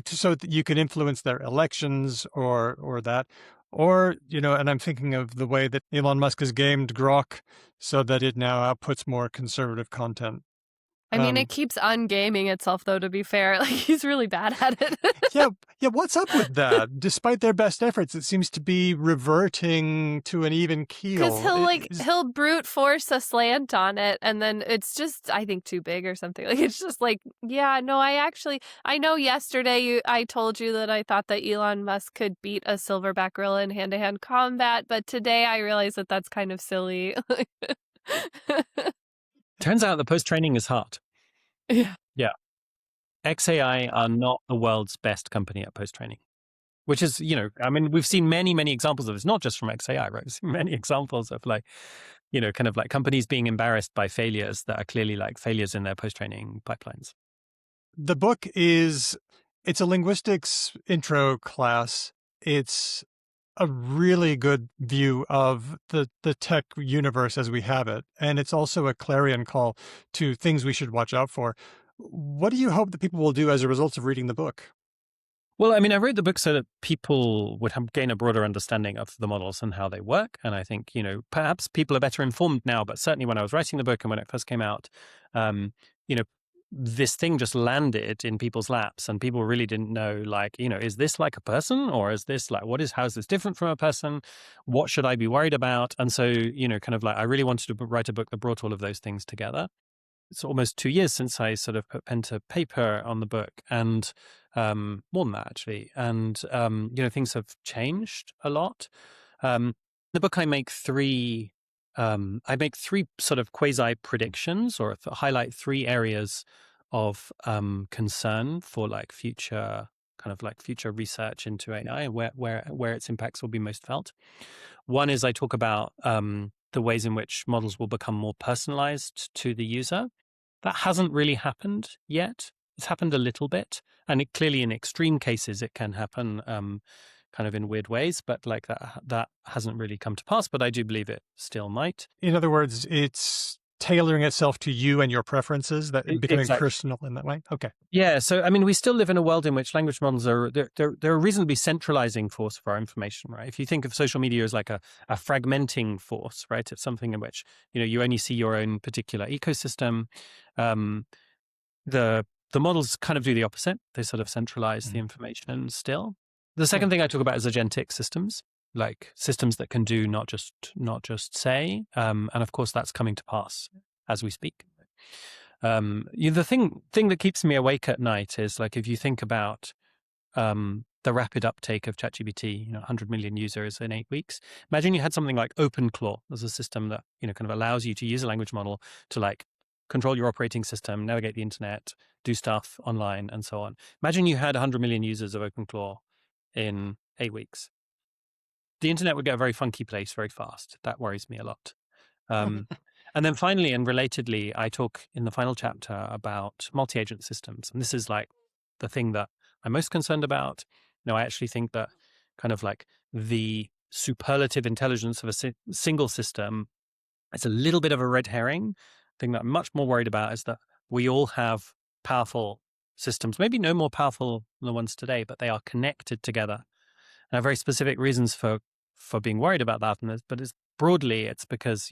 so that you can influence their elections or that. Or, and I'm thinking of the way that Elon Musk has gamed Grok so that it now outputs more conservative content. I mean, it keeps ungaming itself, though, to be fair. Like, he's really bad at it. Yeah, what's up with that? Despite their best efforts, it seems to be reverting to an even keel. Because he'll brute force a slant on it, and then it's just, I think, too big or something. Like, it's just like, yeah, no, I know yesterday I told you that I thought that Elon Musk could beat a silverback gorilla in hand-to-hand combat, but today I realize that that's kind of silly. Turns out the post-training is hard. Yeah. Yeah. XAI are not the world's best company at post-training, which is, I mean, we've seen many, many examples of this, not just from XAI, right? We've seen many examples of like, kind of like companies being embarrassed by failures that are clearly like failures in their post-training pipelines. The book it's a linguistics intro class. It's a really good view of the tech universe as we have it. And it's also a clarion call to things we should watch out for. What do you hope that people will do as a result of reading the book? Well, I mean, I wrote the book so that people would gain a broader understanding of the models and how they work. And I think, perhaps people are better informed now, but certainly when I was writing the book and when it first came out, this thing just landed in people's laps and people really didn't know, like, is this like a person, or is this like, how is this different from a person? What should I be worried about? And so, kind of like, I really wanted to write a book that brought all of those things together. It's almost 2 years since I sort of put pen to paper on the book, and more than that, actually. And, things have changed a lot. In the book, I make three sort of quasi predictions, or highlight three areas of concern for like future research into AI, where its impacts will be most felt. One is I talk about the ways in which models will become more personalized to the user. That hasn't really happened yet. It's happened a little bit, and clearly in extreme cases it can happen kind of in weird ways, but like that hasn't really come to pass, but I do believe it still might. In other words, it's tailoring itself to you and your preferences, that becoming Exactly. personal in that way? Okay. Yeah. So, I mean, we still live in a world in which language models they're a reasonably centralizing force for our information, right? If you think of social media as like a fragmenting force, right? It's something in which, you only see your own particular ecosystem. The models kind of do the opposite. They sort of centralize the information still. The second thing I talk about is agentic systems, like systems that can do not just say. And of course, that's coming to pass as we speak. The thing that keeps me awake at night is like, if you think about the rapid uptake of ChatGPT, 100 million users in 8 weeks. Imagine you had something like OpenClaw as a system that, kind of allows you to use a language model to like control your operating system, navigate the internet, do stuff online, and so on. Imagine you had 100 million users of OpenClaw in 8 weeks. The internet would get a very funky place very fast. That worries me a lot. And then finally, and relatedly, I talk in the final chapter about multi-agent systems. And this is like the thing that I'm most concerned about. I actually think that kind of like the superlative intelligence of a single system is a little bit of a red herring. The thing that I'm much more worried about is that we all have powerful systems, maybe no more powerful than the ones today, but they are connected together. And I have very specific reasons for being worried about that. But broadly, it's because,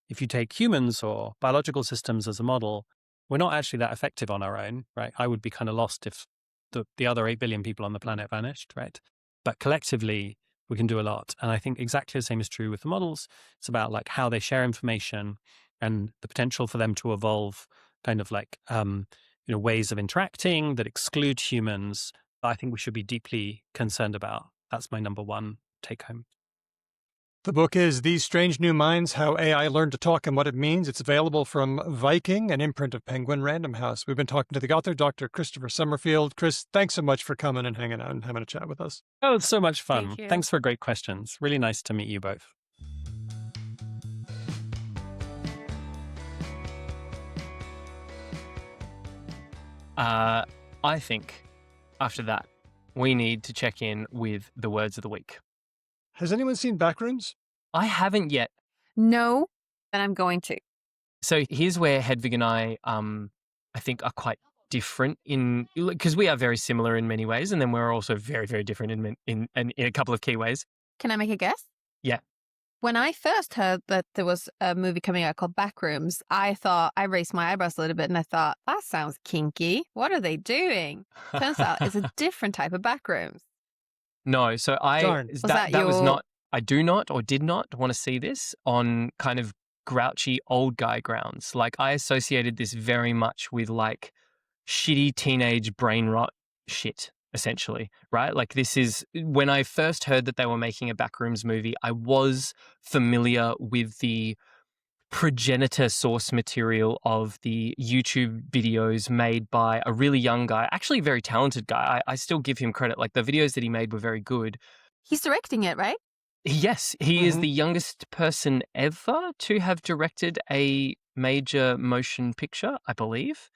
if you take humans or biological systems as a model, we're not actually that effective on our own, right? I would be kind of lost if the other 8 billion people on the planet vanished, right? But collectively, we can do a lot. And I think exactly the same is true with the models. It's about like how they share information and the potential for them to evolve kind of like, ways of interacting that exclude humans. I think we should be deeply concerned about. That's my number one take home. The book is These Strange New Minds, How AI Learned to Talk and What It Means. It's available from Viking, an imprint of Penguin Random House. We've been talking to the author, Dr. Christopher Summerfield. Chris, thanks so much for coming and hanging out and having a chat with us. Oh, it's so much fun. Thank you. Thanks for great questions. Really nice to meet you both. I think after that, we need to check in with the words of the week. Has anyone seen Backrooms? I haven't yet. No, and I'm going to. So here's where Hedvig and I think, are quite different because we are very similar in many ways, and then we're also very, very different in a couple of key ways. Can I make a guess? Yeah. When I first heard that there was a movie coming out called Backrooms, I raised my eyebrows a little bit and I thought, that sounds kinky. What are they doing? Turns out it's a different type of Backrooms. No, so I do not or did not want to see this on kind of grouchy old guy grounds. Like, I associated this very much with like shitty teenage brain rot shit, essentially, right? Like, this is when I first heard that they were making a Backrooms movie, I was familiar with the progenitor source material of the YouTube videos made by a really young guy, actually a very talented guy. I still give him credit. Like, the videos that he made were very good. He's directing it, right? Yes, he is the youngest person ever to have directed a major motion picture, I believe.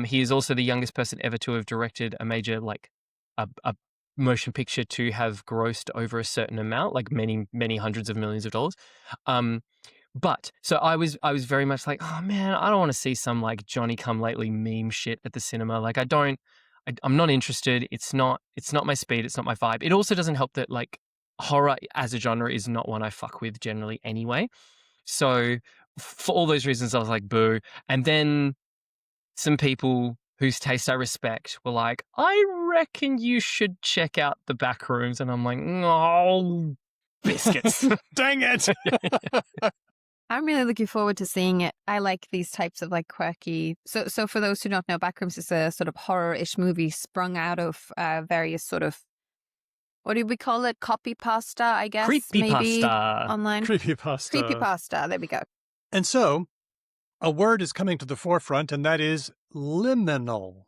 He is also the youngest person ever to have directed a major, like, a motion picture to have grossed over a certain amount, like many, many hundreds of millions of dollars. But so I was very much like, oh man, I don't want to see some like Johnny come lately meme shit at the cinema. Like, I'm not interested. It's not my speed. It's not my vibe. It also doesn't help that like horror as a genre is not one I fuck with generally anyway. So for all those reasons, I was like, boo. And then some people whose taste I respect were like, I reckon you should check out the Backrooms. And I'm like, oh, biscuits. Dang it. I'm really looking forward to seeing it. I like these types of like quirky. So for those who don't know, Backrooms is a sort of horror-ish movie sprung out of various sort of, what do we call it? Copy pasta, I guess. Maybe online. Creepypasta. Creepypasta. There we go. And so a word is coming to the forefront, and that is liminal.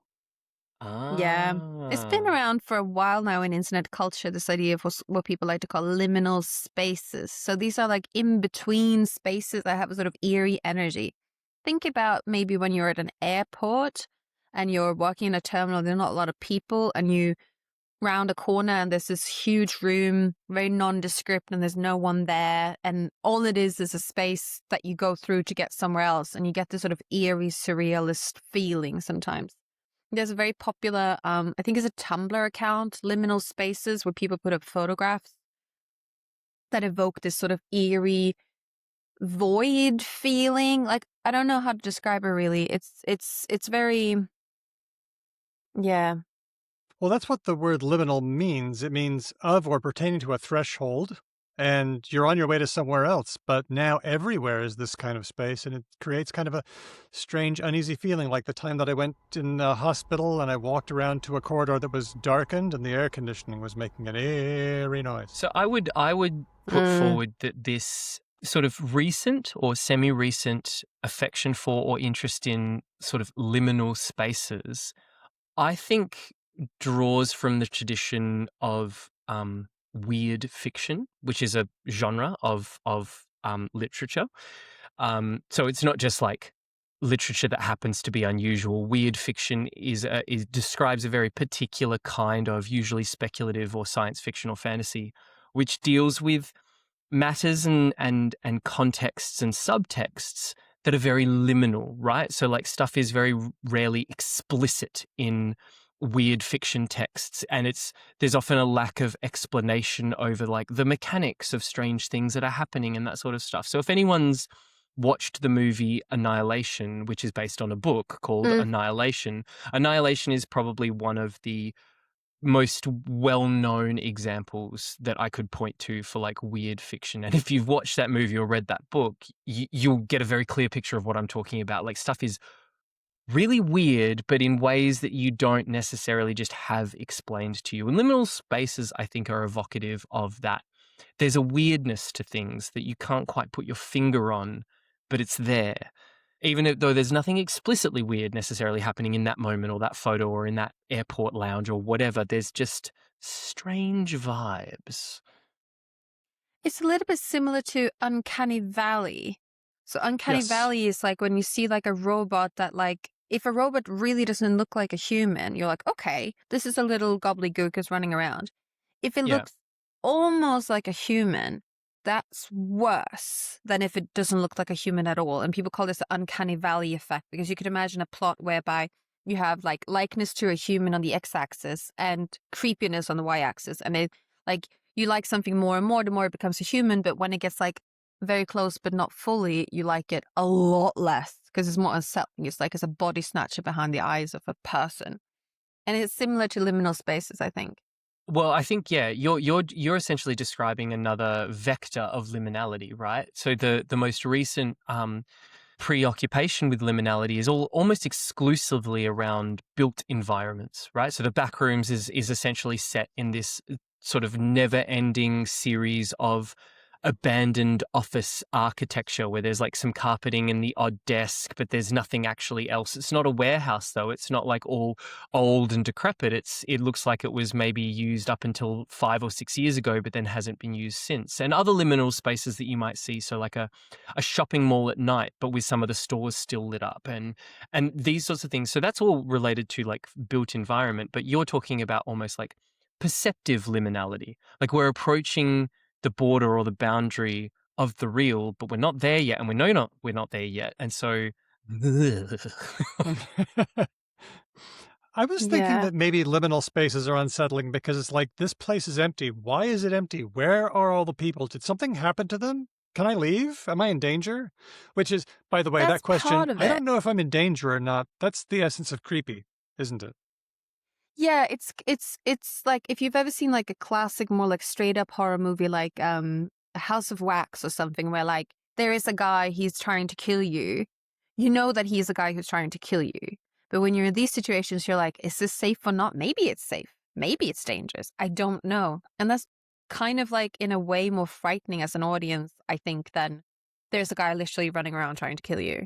Yeah. It's been around for a while now in internet culture, this idea of what people like to call liminal spaces. So these are like in-between spaces that have a sort of eerie energy. Think about maybe when you're at an airport and you're walking in a terminal, there are not a lot of people, and you round a corner and there's this huge room, very nondescript, and there's no one there. And all it is a space that you go through to get somewhere else. And you get this sort of eerie, surrealist feeling sometimes. There's a very popular, I think it's a Tumblr account, liminal spaces, where people put up photographs that evoke this sort of eerie void feeling. Like, I don't know how to describe it really. It's very, yeah. Well, that's what the word liminal means. It means of or pertaining to a threshold, and you're on your way to somewhere else. But now everywhere is this kind of space, and it creates kind of a strange, uneasy feeling, like the time that I went in the hospital and I walked around to a corridor that was darkened and the air conditioning was making an eerie noise. So I would put forward that this sort of recent or semi-recent affection for or interest in sort of liminal spaces, I think draws from the tradition of weird fiction, which is a genre of literature. So it's not just like literature that happens to be unusual. Weird fiction describes a very particular kind of usually speculative or science fiction or fantasy, which deals with matters and contexts and subtexts that are very liminal, right? So like stuff is very rarely explicit in weird fiction texts, and there's often a lack of explanation over like the mechanics of strange things that are happening and that sort of stuff. So if anyone's watched the movie Annihilation, which is based on a book called Annihilation is probably one of the most well-known examples that I could point to for like weird fiction. And if you've watched that movie or read that book, you'll get a very clear picture of what I'm talking about. Like stuff is really weird, but in ways that you don't necessarily just have explained to you. And liminal spaces, I think, are evocative of that. There's a weirdness to things that you can't quite put your finger on, but it's there. Even though there's nothing explicitly weird necessarily happening in that moment or that photo or in that airport lounge or whatever, there's just strange vibes. It's a little bit similar to Uncanny Valley. So Uncanny Yes. Valley is like when you see like a robot that like, if a robot really doesn't look like a human, you're like, okay, this is a little gobbledygook is running around. If it Yeah. looks almost like a human, that's worse than if it doesn't look like a human at all. And people call this the Uncanny Valley effect, because you could imagine a plot whereby you have like likeness to a human on the x-axis and creepiness on the y-axis. And it like you like something more and more the more it becomes a human, but when it gets like very close but not fully, you like it a lot less because it's more unsettling. It's like it's a body snatcher behind the eyes of a person. And it's similar to liminal spaces, I think. Well, I think, yeah, you're essentially describing another vector of liminality, right? So the most recent preoccupation with liminality is almost exclusively around built environments, right? So the Backrooms is essentially set in this sort of never-ending series of abandoned office architecture where there's like some carpeting and the odd desk, but there's nothing actually else. It's not a warehouse though. It's not like all old and decrepit. It looks like it was maybe used up until 5 or 6 years ago, but then hasn't been used since. And other liminal spaces that you might see, so like a shopping mall at night, but with some of the stores still lit up and these sorts of things. So that's all related to like built environment, but you're talking about almost like perceptive liminality. Like we're approaching the border or the boundary of the real, but we're not there yet, and we know we're not there yet, and so. I was thinking that maybe liminal spaces are unsettling because it's like, this place is empty. Why is it empty? Where are all the people? Did something happen to them? Can I leave? Am I in danger? Which is, by the way, That's that question, part of I it. don't know if I'm in danger or not. That's the essence of creepy, isn't it? Yeah, it's like if you've ever seen like a classic, more like straight up horror movie, like A House of Wax or something, where like there is a guy, he's trying to kill you. You know that he's a guy who's trying to kill you. But when you're in these situations, you're like, is this safe or not? Maybe it's safe. Maybe it's dangerous. I don't know. And that's kind of like in a way more frightening as an audience, I think, than there's a guy literally running around trying to kill you.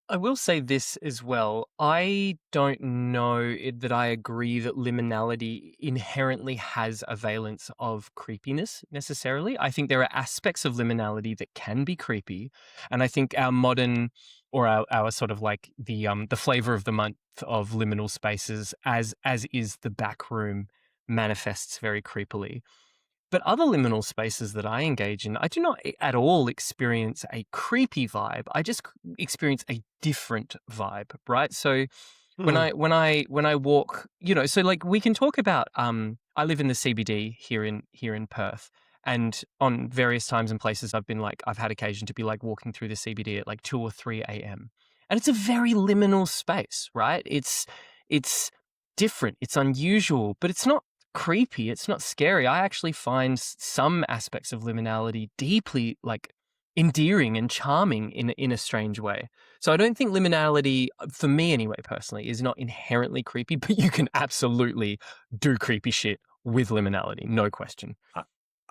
I will say this as well. I don't know that I agree that liminality inherently has a valence of creepiness necessarily. I think there are aspects of liminality that can be creepy. And I think our modern or our sort of like the flavor of the month of liminal spaces as is the back room manifests very creepily. But other liminal spaces that I engage in, I do not at all experience a creepy vibe. I just experience a different vibe, right? So when I walk, so like we can talk about I live in the CBD here in Perth, and on various times and places I've had occasion to be like walking through the CBD at like 2 or 3 a.m. And it's a very liminal space, right? It's different, it's unusual, but it's not creepy, it's not scary. I actually find some aspects of liminality deeply like endearing and charming in a strange way. So I don't think liminality, for me anyway, personally, is not inherently creepy, but you can absolutely do creepy shit with liminality, no question.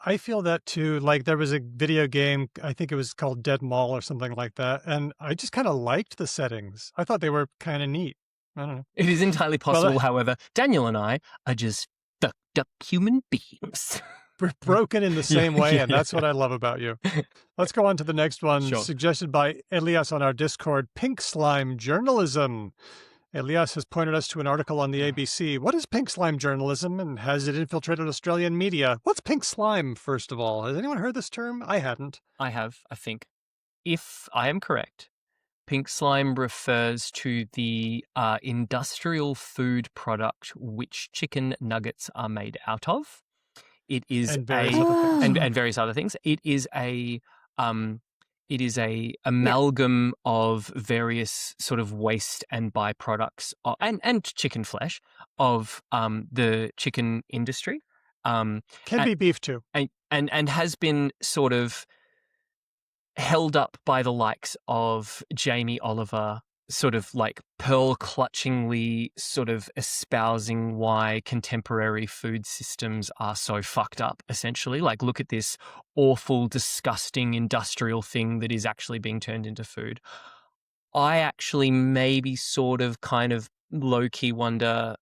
I feel that too. Like there was a video game, I think it was called Dead Mall or something like that, and I just kind of liked the settings. I thought they were kind of neat. I don't know. It is entirely possible, however. Daniel and I are just fucked up human beings. We're broken in the same way, and that's what I love about you. Let's go on to the next one, Sure. suggested by Elias on our Discord, Pink Slime Journalism. Elias has pointed us to an article on the ABC. What is pink slime journalism, and has it infiltrated Australian media? What's pink slime, first of all? Has anyone heard this term? I hadn't. I have, I think. If I am correct, pink slime refers to the industrial food product which chicken nuggets are made out of. It is And various other things. and various other things. It is a amalgam of various sort of waste and byproducts and chicken flesh of the chicken industry. Can be beef too. And has been sort of held up by the likes of Jamie Oliver, sort of like pearl-clutchingly sort of espousing why contemporary food systems are so fucked up, essentially. Like, look at this awful, disgusting industrial thing that is actually being turned into food. I actually maybe sort of kind of low-key wonder,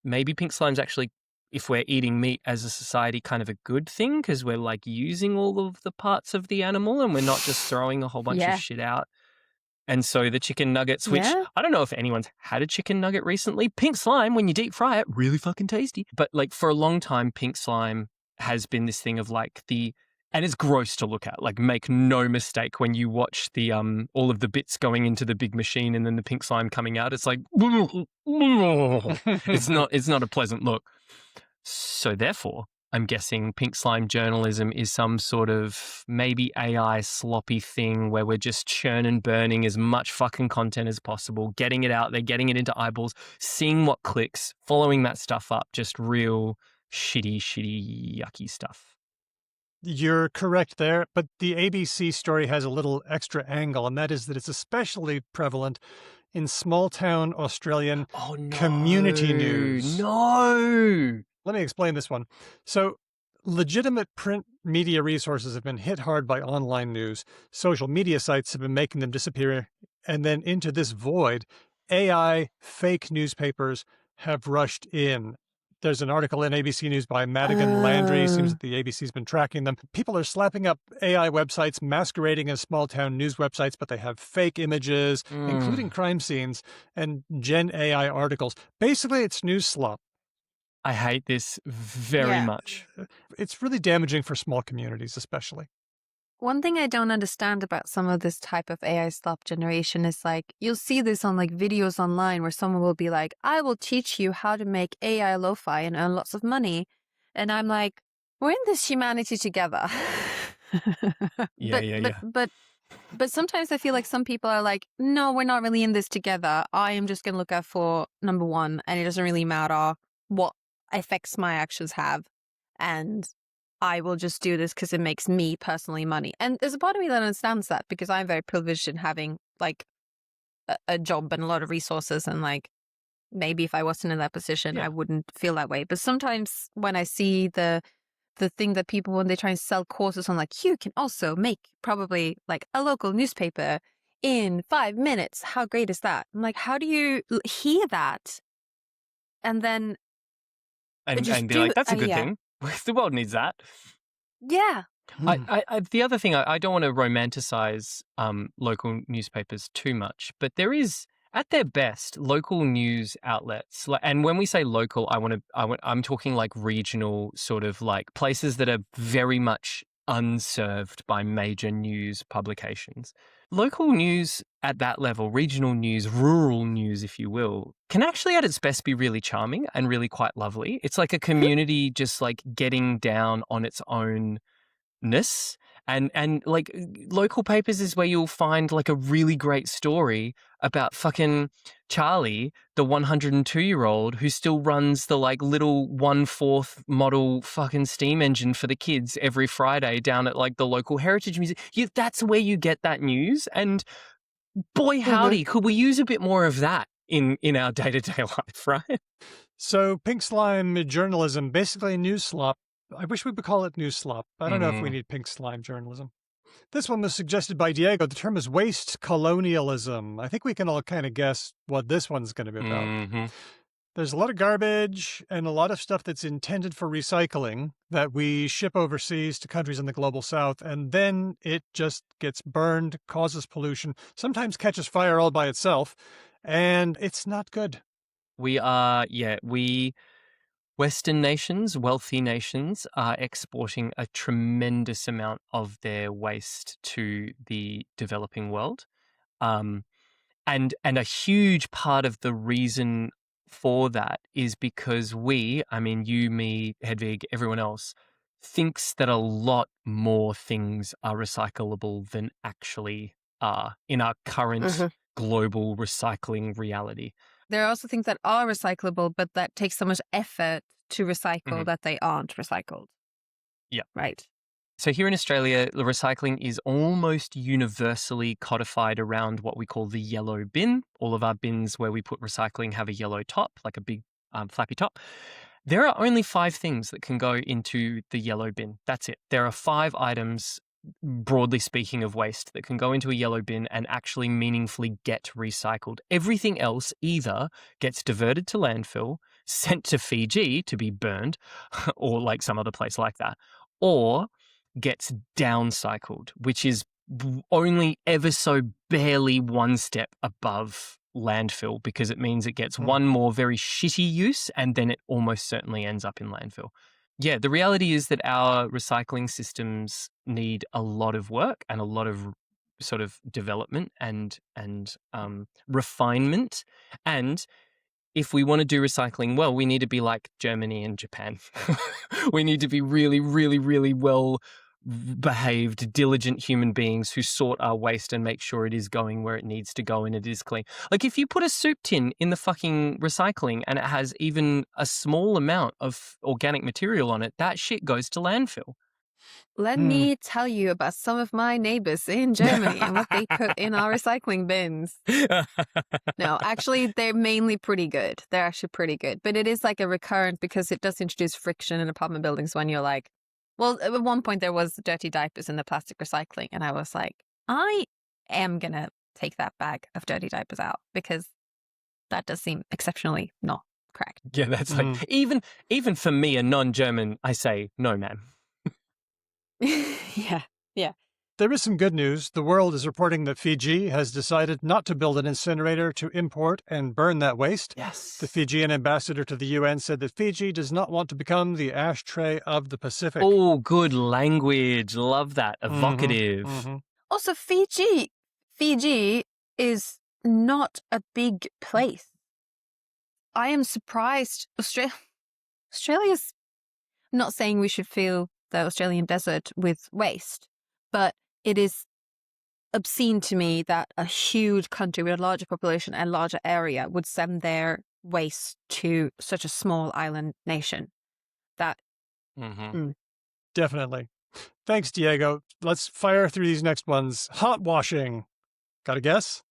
maybe pink slime's actually, if we're eating meat as a society, kind of a good thing, because we're like using all of the parts of the animal and we're not just throwing a whole bunch of shit out. And so the chicken nuggets, which I don't know if anyone's had a chicken nugget recently. Pink slime, when you deep fry it, really fucking tasty. But like for a long time, pink slime has been this thing of like and it's gross to look at. Like, make no mistake, when you watch the all of the bits going into the big machine and then the pink slime coming out, it's like it's not a pleasant look. So therefore, I'm guessing pink slime journalism is some sort of maybe AI sloppy thing where we're just churn and burning as much fucking content as possible, getting it out there, getting it into eyeballs, seeing what clicks, following that stuff up, just real shitty, yucky stuff. You're correct there, but the ABC story has a little extra angle, and that is that it's especially prevalent in small-town Australian community news. No! Let me explain this one. So, legitimate print media resources have been hit hard by online news. Social media sites have been making them disappear. And then into this void, AI fake newspapers have rushed in. There's an article in ABC News by Madigan Landry. Seems that the ABC's been tracking them. People are slapping up AI websites masquerading as small-town news websites, but they have fake images, including crime scenes, and Gen AI articles. Basically, it's news slop. I hate this very much. It's really damaging for small communities, especially. One thing I don't understand about some of this type of AI slop generation is like, you'll see this on like videos online where someone will be like, I will teach you how to make AI lo-fi and earn lots of money. And I'm like, we're in this humanity together. But sometimes I feel like some people are like, no, we're not really in this together. I am just going to look out for number one, and it doesn't really matter what effects my actions have. And I will just do this because it makes me personally money. And there's a part of me that understands that, because I'm very privileged in having like a job and a lot of resources. And like, maybe if I wasn't in that position, I wouldn't feel that way. But sometimes when I see the thing that people, when they try and sell courses on like, you can also make probably like a local newspaper in 5 minutes. How great is that? I'm like, how do you hear that? And then and be like, that's a good thing. The world needs that. Yeah. The other thing, I don't want to romanticize local newspapers too much, but there is At their best, local news outlets, and when we say local, I'm talking like regional, sort of like places that are very much unserved by major news publications. Local news at that level, regional news, rural news, if you will, can actually at its best be really charming and really quite lovely. It's like a community just like getting down on its own ness, and like local papers is where you'll find like a really great story about fucking Charlie, the 102-year-old who still runs the like little 1/4 model fucking steam engine for the kids every Friday down at like the local heritage museum. That's where you get that news, and boy howdy, could we use a bit more of that in our day-to-day life, right? So pink slime journalism, basically news slop. I wish we would call it news slop. I don't know if we need pink slime journalism. This one was suggested by Diego. The term is waste colonialism. I think we can all kind of guess what this one's going to be about. There's a lot of garbage and a lot of stuff that's intended for recycling that we ship overseas to countries in the global south, and then it just gets burned, causes pollution, sometimes catches fire all by itself, and it's not good. Western nations, wealthy nations, are exporting a tremendous amount of their waste to the developing world. And a huge part of the reason for that is because you, me, Hedvig, everyone else, thinks that a lot more things are recyclable than actually are in our current global recycling reality. There are also things that are recyclable, but that take so much effort to recycle that they aren't recycled. Yeah. Right. So here in Australia, the recycling is almost universally codified around what we call the yellow bin. All of our bins where we put recycling have a yellow top, like a big flappy top. There are only 5 things that can go into the yellow bin. That's it. There are 5 items, broadly speaking, of waste that can go into a yellow bin and actually meaningfully get recycled. Everything else either gets diverted to landfill, sent to Fiji to be burned, or like some other place like that, or gets downcycled, which is only ever so barely one step above landfill, because it means it gets one more very shitty use and then it almost certainly ends up in landfill. Yeah, the reality is that our recycling systems need a lot of work and a lot of sort of development and refinement. And if we want to do recycling well, we need to be like Germany and Japan. We need to be really, really, really well behaved, diligent human beings who sort our waste and make sure it is going where it needs to go and it is clean. Like if you put a soup tin in the fucking recycling and it has even a small amount of organic material on it, that shit goes to landfill. Let me tell you about some of my neighbors in Germany and what they put in our recycling bins. No, actually, they're mainly pretty good. They're actually pretty good. But it is like a recurrent, because it does introduce friction in apartment buildings when you're like, well, at one point there was dirty diapers in the plastic recycling. And I was like, I am going to take that bag of dirty diapers out, because that does seem exceptionally not correct. Yeah, that's like, even for me, a non-German, I say, no, ma'am. Yeah. There is some good news. The world is reporting that Fiji has decided not to build an incinerator to import and burn that waste. Yes. The Fijian ambassador to the UN said that Fiji does not want to become the ashtray of the Pacific. Oh, good language. Love that. Evocative. Also, Fiji is not a big place. I am surprised. Australia's, I'm not saying we should fill the Australian desert with waste, but it is obscene to me that a huge country with a larger population and larger area would send their waste to such a small island nation. Definitely. Thanks, Diego. Let's fire through these next ones. Hot washing. Got a guess?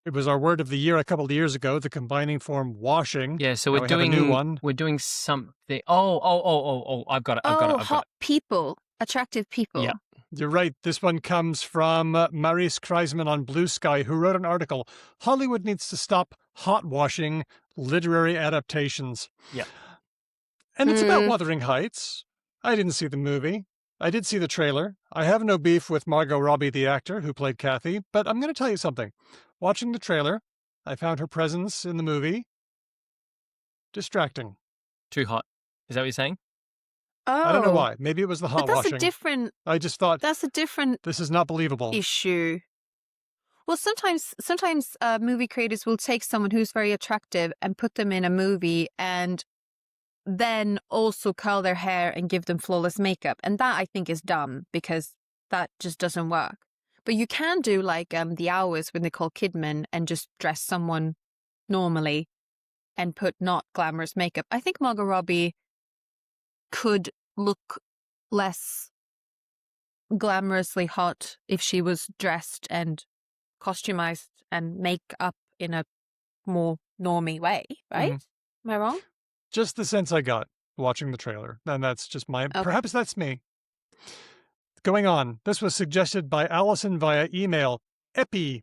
It was our word of the year a couple of years ago, the combining form washing. Yeah, so Now we're we have doing a new one. We're doing something. Oh, I've got it. Hot people, attractive people. Yeah. You're right. This one comes from Maurice Kreisman on Blue Sky, who wrote an article, Hollywood needs to stop hot washing literary adaptations. Yeah. And it's about Wuthering Heights. I didn't see the movie. I did see the trailer. I have no beef with Margot Robbie, the actor who played Kathy, but I'm going to tell you something. Watching the trailer, I found her presence in the movie distracting. Too hot. Is that what you're saying? Oh, I don't know why. Maybe it was the hot but that's washing. a different. I just thought That's a different this is not believable. issue. Well, sometimes movie creators will take someone who's very attractive and put them in a movie and then also curl their hair and give them flawless makeup. And that I think is dumb because that just doesn't work. But you can do like The Hours with Nicole Kidman and just dress someone normally and put not glamorous makeup. I think Margot Robbie could look less glamorously hot if she was dressed and costumized and make up in a more normie way, right? Am I wrong? Just the sense I got watching the trailer. And that's just my, perhaps that's me. Going on. This was suggested by Allison via email. Eppy.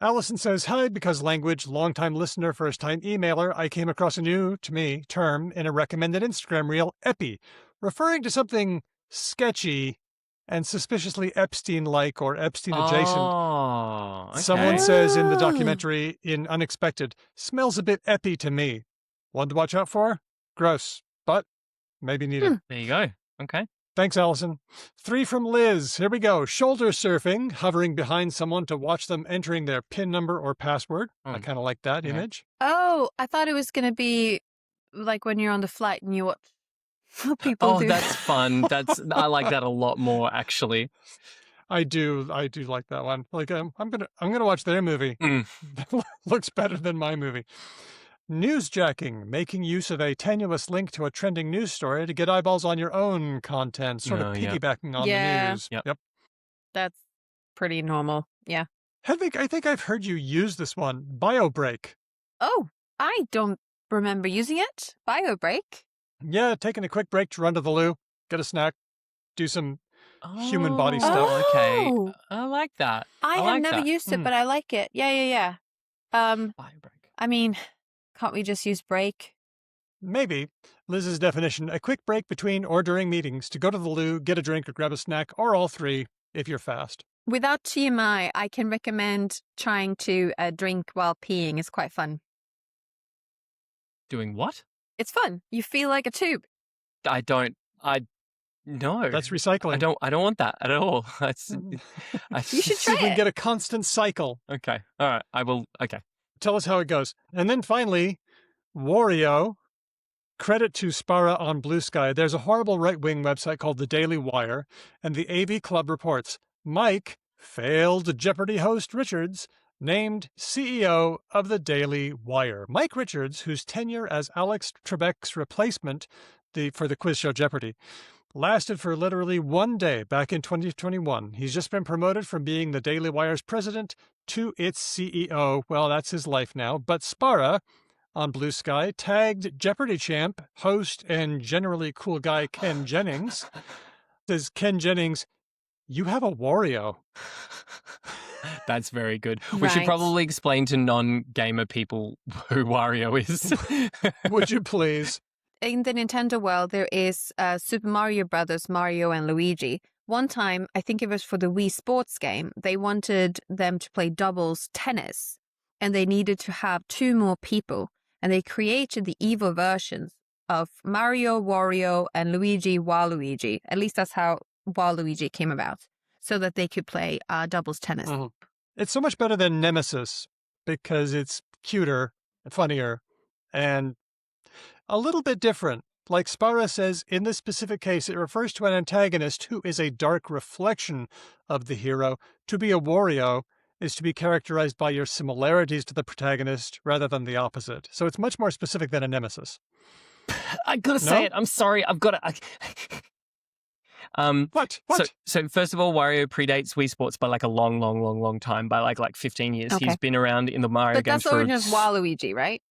Allison says, hi, because language, long-time listener, first-time emailer, I came across a new, to me, term in a recommended Instagram reel, eppy, referring to something sketchy and suspiciously Epstein-like or Epstein-adjacent. Oh, okay. Someone says in the documentary, in Unexpected, smells a bit eppy to me. One to watch out for? Gross, but maybe needed. There you go. Okay. Thanks, Allison. 3 from Liz. Here we go. Shoulder surfing, hovering behind someone to watch them entering their PIN number or password. I kind of like that image. Oh, I thought it was going to be like when you're on the flight and you watch what people do. Oh, that's fun. I like that a lot more, actually. I do like that one. Like I'm gonna watch their movie. That looks better than my movie. Newsjacking, making use of a tenuous link to a trending news story to get eyeballs on your own content, sort of piggybacking on the news. Yep. That's pretty normal. Yeah. Hedvig, I think I've heard you use this one. Bio break. Oh, I don't remember using it. Bio break. Yeah, taking a quick break to run to the loo, get a snack, do some human body stuff. Okay. I like that. I have like never that. used it, but I like it. Yeah. Bio break. I mean, can't we just use break? Maybe. Liz's definition, a quick break between or during meetings to go to the loo, get a drink or grab a snack, or all three if you're fast. Without TMI, I can recommend trying to drink while peeing. It's quite fun. Doing what? It's fun. You feel like a tube. No. That's recycling. I don't want that at all. You should See try if we can it. get a constant cycle. Okay. All right. I will. Okay. Tell us how it goes. And then finally, Wario. Credit to Spara on Blue Sky. There's a horrible right-wing website called The Daily Wire, and the AV Club reports Mike, failed Jeopardy host Richards, named CEO of The Daily Wire. Mike Richards, whose tenure as Alex Trebek's replacement for the quiz show Jeopardy, lasted for literally one day back in 2021. He's just been promoted from being The Daily Wire's president to its CEO. Well, that's his life now. But Spara on Blue Sky tagged Jeopardy champ, host, and generally cool guy Ken Jennings. Says, Ken Jennings, you have a Wario. That's very good. We should probably explain to non-gamer people who Wario is. Would you please? In the Nintendo world, there is Super Mario Brothers, Mario and Luigi. One time, I think it was for the Wii Sports game, they wanted them to play doubles tennis, and they needed to have 2 more people. And they created the evil versions of Mario, Wario, and Luigi, Waluigi. At least that's how Waluigi came about, so that they could play doubles tennis. Mm-hmm. It's so much better than Nemesis because it's cuter, funnier, and a little bit different. Like Spara says, in this specific case, it refers to an antagonist who is a dark reflection of the hero. To be a Wario is to be characterized by your similarities to the protagonist rather than the opposite. So it's much more specific than a nemesis. I gotta say it. I'm sorry. I've got to. What? So first of all, Wario predates Wii Sports by like a long time, by like 15 years. Okay. He's been around in the Mario But games that's origin of Waluigi, right?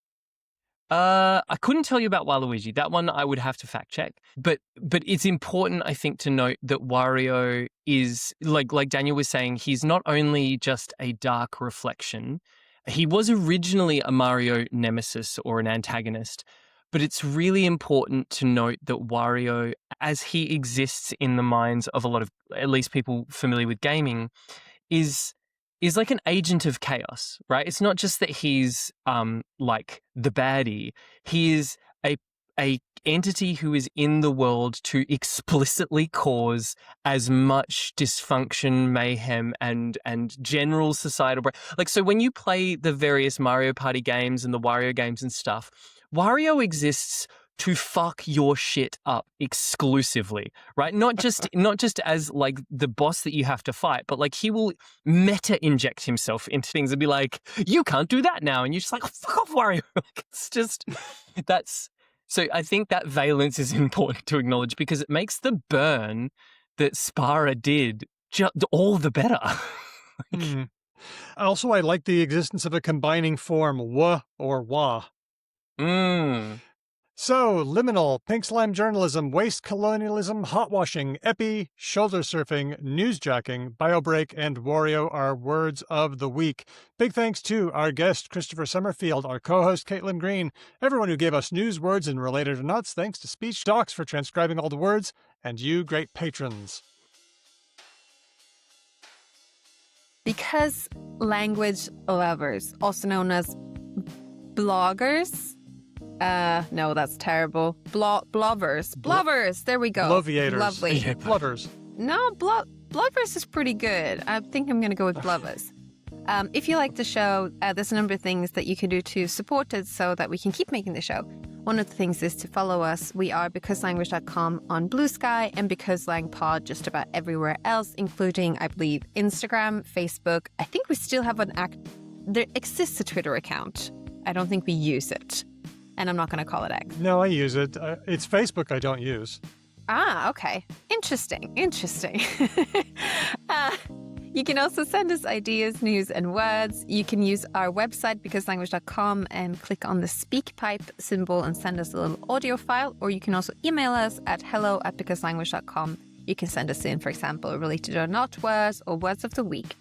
I couldn't tell you about Waluigi. That one I would have to fact check. But it's important, I think, to note that Wario is, like Daniel was saying, he's not only just a dark reflection. He was originally a Mario nemesis or an antagonist. But it's really important to note that Wario, as he exists in the minds of a lot of, at least people familiar with gaming, is is like an agent of chaos, right? It's not just that he's like the baddie. He is a entity who is in the world to explicitly cause as much dysfunction, mayhem, and general societal like. So when you play the various Mario Party games and the Wario games and stuff, Wario exists to fuck your shit up exclusively, right? Not just as like the boss that you have to fight, but like he will meta inject himself into things and be like, you can't do that now, and you're just like, oh, fuck off, Wario. It's just that's. So I think that valence is important to acknowledge because it makes the burn that Spara did all the better. Also, I like the existence of a combining form, w or wa. So, liminal, pink slime journalism, waste colonialism, hot washing, eppy, shoulder surfing, newsjacking, biobreak, and wario are words of the week. Big thanks to our guest, Christopher Summerfield, our co-host, Caitlin Green, everyone who gave us news, words, and related or nots. Thanks to Speech Docs for transcribing all the words, and you great patrons. Because language lovers, also known as bloggers, no, that's terrible. Blovers. There we go. Bloviators. Lovely. Blovers. No, Blovers is pretty good. I think I'm going to go with Blovers. If you like the show, there's a number of things that you can do to support it so that we can keep making the show. One of the things is to follow us. We are becauselanguage.com on Blue Sky and becauselangpod just about everywhere else, including, I believe, Instagram, Facebook. I think we still have there exists a Twitter account. I don't think we use it. And I'm not going to call it X. No, I use it. It's Facebook I don't use. Ah, okay. Interesting. You can also send us ideas, news, and words. You can use our website, becauselanguage.com, and click on the speak pipe symbol and send us a little audio file. Or you can also email us at hello@becauselanguage.com. You can send us in, for example, related or not words or words of the week.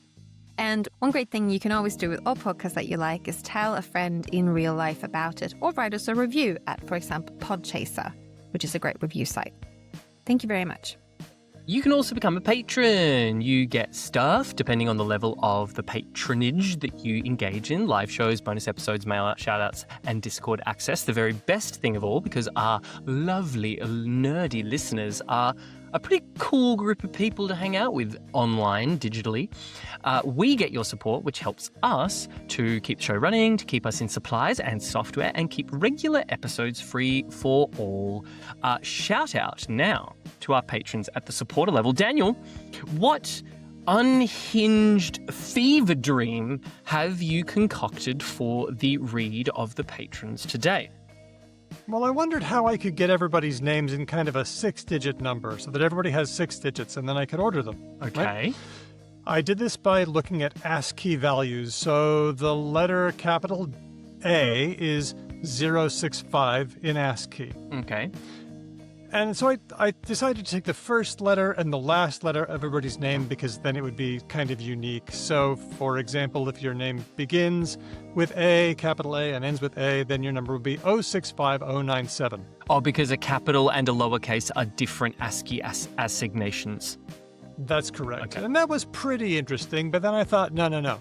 And one great thing you can always do with all podcasts that you like is tell a friend in real life about it or write us a review at, for example, Podchaser, which is a great review site. Thank you very much. You can also become a patron. You get stuff depending on the level of the patronage that you engage in. Live shows, bonus episodes, mail out, shout outs, and Discord access. The very best thing of all, because our lovely, nerdy listeners are a pretty cool group of people to hang out with online, digitally. We get your support, which helps us to keep the show running, to keep us in supplies and software, and keep regular episodes free for all. Shout out now to our patrons at the supporter level. Daniel, what unhinged fever dream have you concocted for the read of the patrons today? Well, I wondered how I could get everybody's names in kind of a 6-digit number so that everybody has 6 digits and then I could order them. Okay. Right? I did this by looking at ASCII values. So the letter capital A is 065 in ASCII. Okay. And so I decided to take the first letter and the last letter of everybody's name because then it would be kind of unique. So, for example, if your name begins with A, capital A, and ends with A, then your number would be 065097. Oh, because a capital and a lowercase are different ASCII assignations. That's correct. Okay. And that was pretty interesting, but then I thought, no.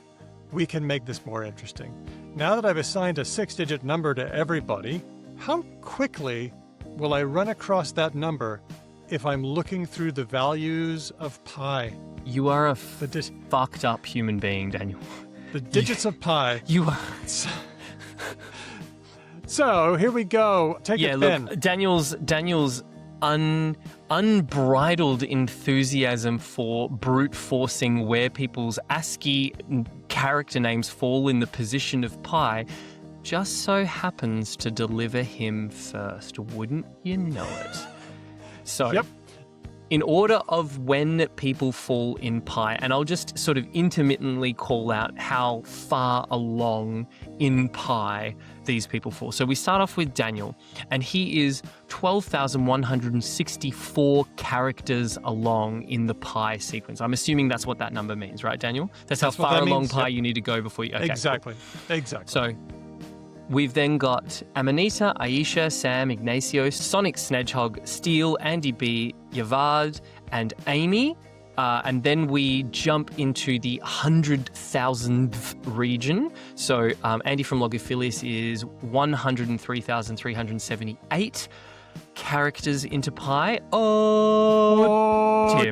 We can make this more interesting. Now that I've assigned a 6-digit number to everybody, how quickly will I run across that number if I'm looking through the values of pi? You are a fucked up human being, Daniel. The digits of pi. You are. So here we go. Take a pen. Look, Daniel's unbridled enthusiasm for brute forcing where people's ASCII character names fall in the position of pi just so happens to deliver him first. Wouldn't you know it? So, yep. In order of when people fall in pi, and I'll just sort of intermittently call out how far along in pi these people fall. So we start off with Daniel, and he is 12,164 characters along in the pi sequence. I'm assuming that's what that number means, right, Daniel? That's how far along pi you need to go before you... Okay, exactly. Cool. Exactly. So we've then got Amanita, Aisha, Sam, Ignacio, Sonic Snedgehog, Steel, Andy B, Yavad, and Amy. And then we jump into the 100,000th region. So Andy from Logophilus is 103,378 characters into pi.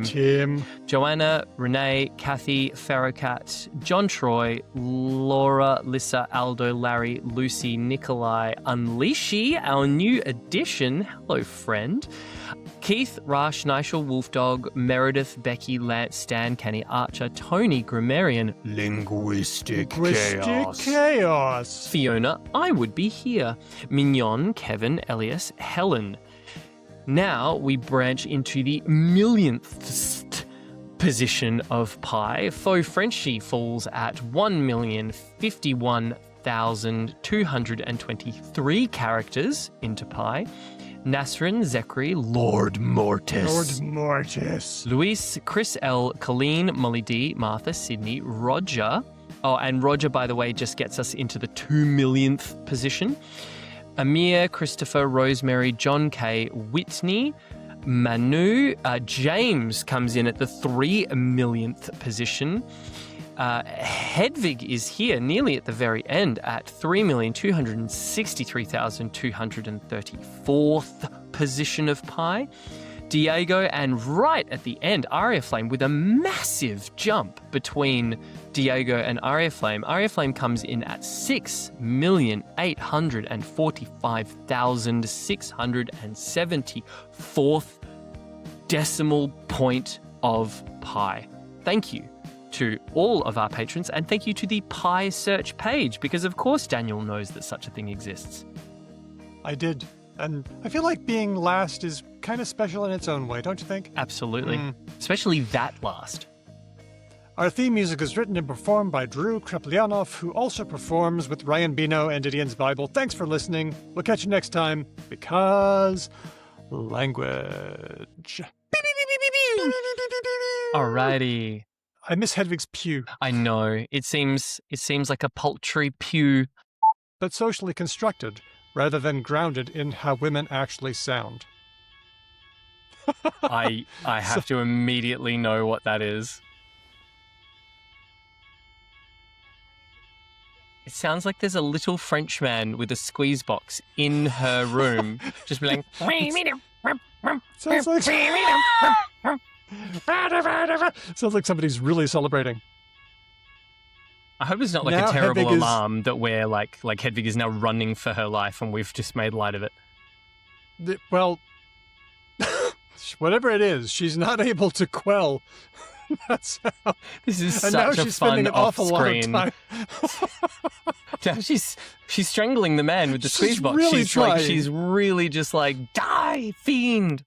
Tim. Joanna, Renee, Kathy, Ferrocat, John Troy, Laura, Lissa, Aldo, Larry, Lucy, Nikolai, Unleashy, our new addition. Hello, friend. Keith, Rash, Nigel, Wolfdog, Meredith, Becky, Lance, Stan, Kenny, Archer, Tony, Grammarian, Linguistic Chaos, Fiona, I Would Be Here, Mignon, Kevin, Elias, Helen. Now we branch into the millionth position of pi. Faux Frenchie falls at 1,051,223 characters into pi. Nasrin, Zachary, Lord Mortis. Luis, Chris L, Colleen, Molly D, Martha, Sydney, Roger. Oh, and Roger, by the way, just gets us into the 2 millionth position. Amir, Christopher, Rosemary, John K, Whitney, Manu. James comes in at the 3 millionth position. Hedvig is here nearly at the very end at 3,263,234th position of pi. Diego, and right at the end, Ariaflame with a massive jump between Diego and Ariaflame. Ariaflame comes in at 6,845,674th decimal point of pi. Thank you to all of our patrons, and thank you to the Pi search page, because of course Daniel knows that such a thing exists. I did. And I feel like being last is kind of special in its own way, don't you think? Absolutely. Especially that last. Our theme music is written and performed by Drew Kreplyanov, who also performs with Ryan Bino and Idiot's Bible. Thanks for listening. We'll catch you next time, because language. Alrighty. I miss Hedvig's pew. I know. It seems like a paltry pew. But socially constructed, rather than grounded in how women actually sound. I have to immediately know what that is. It sounds like there's a little Frenchman with a squeeze box in her room, just being like... Sounds like... Sounds like somebody's really celebrating. I hope it's not like now a terrible Hedvig alarm that we're like Hedvig is now running for her life and we've just made light of it. Well, whatever it is, she's not able to quell. That's how. This is and such now a she's spending fun an awful lot of off-screen. time. Now she's strangling the man with the squeeze box. Really She's really just like, die, fiend.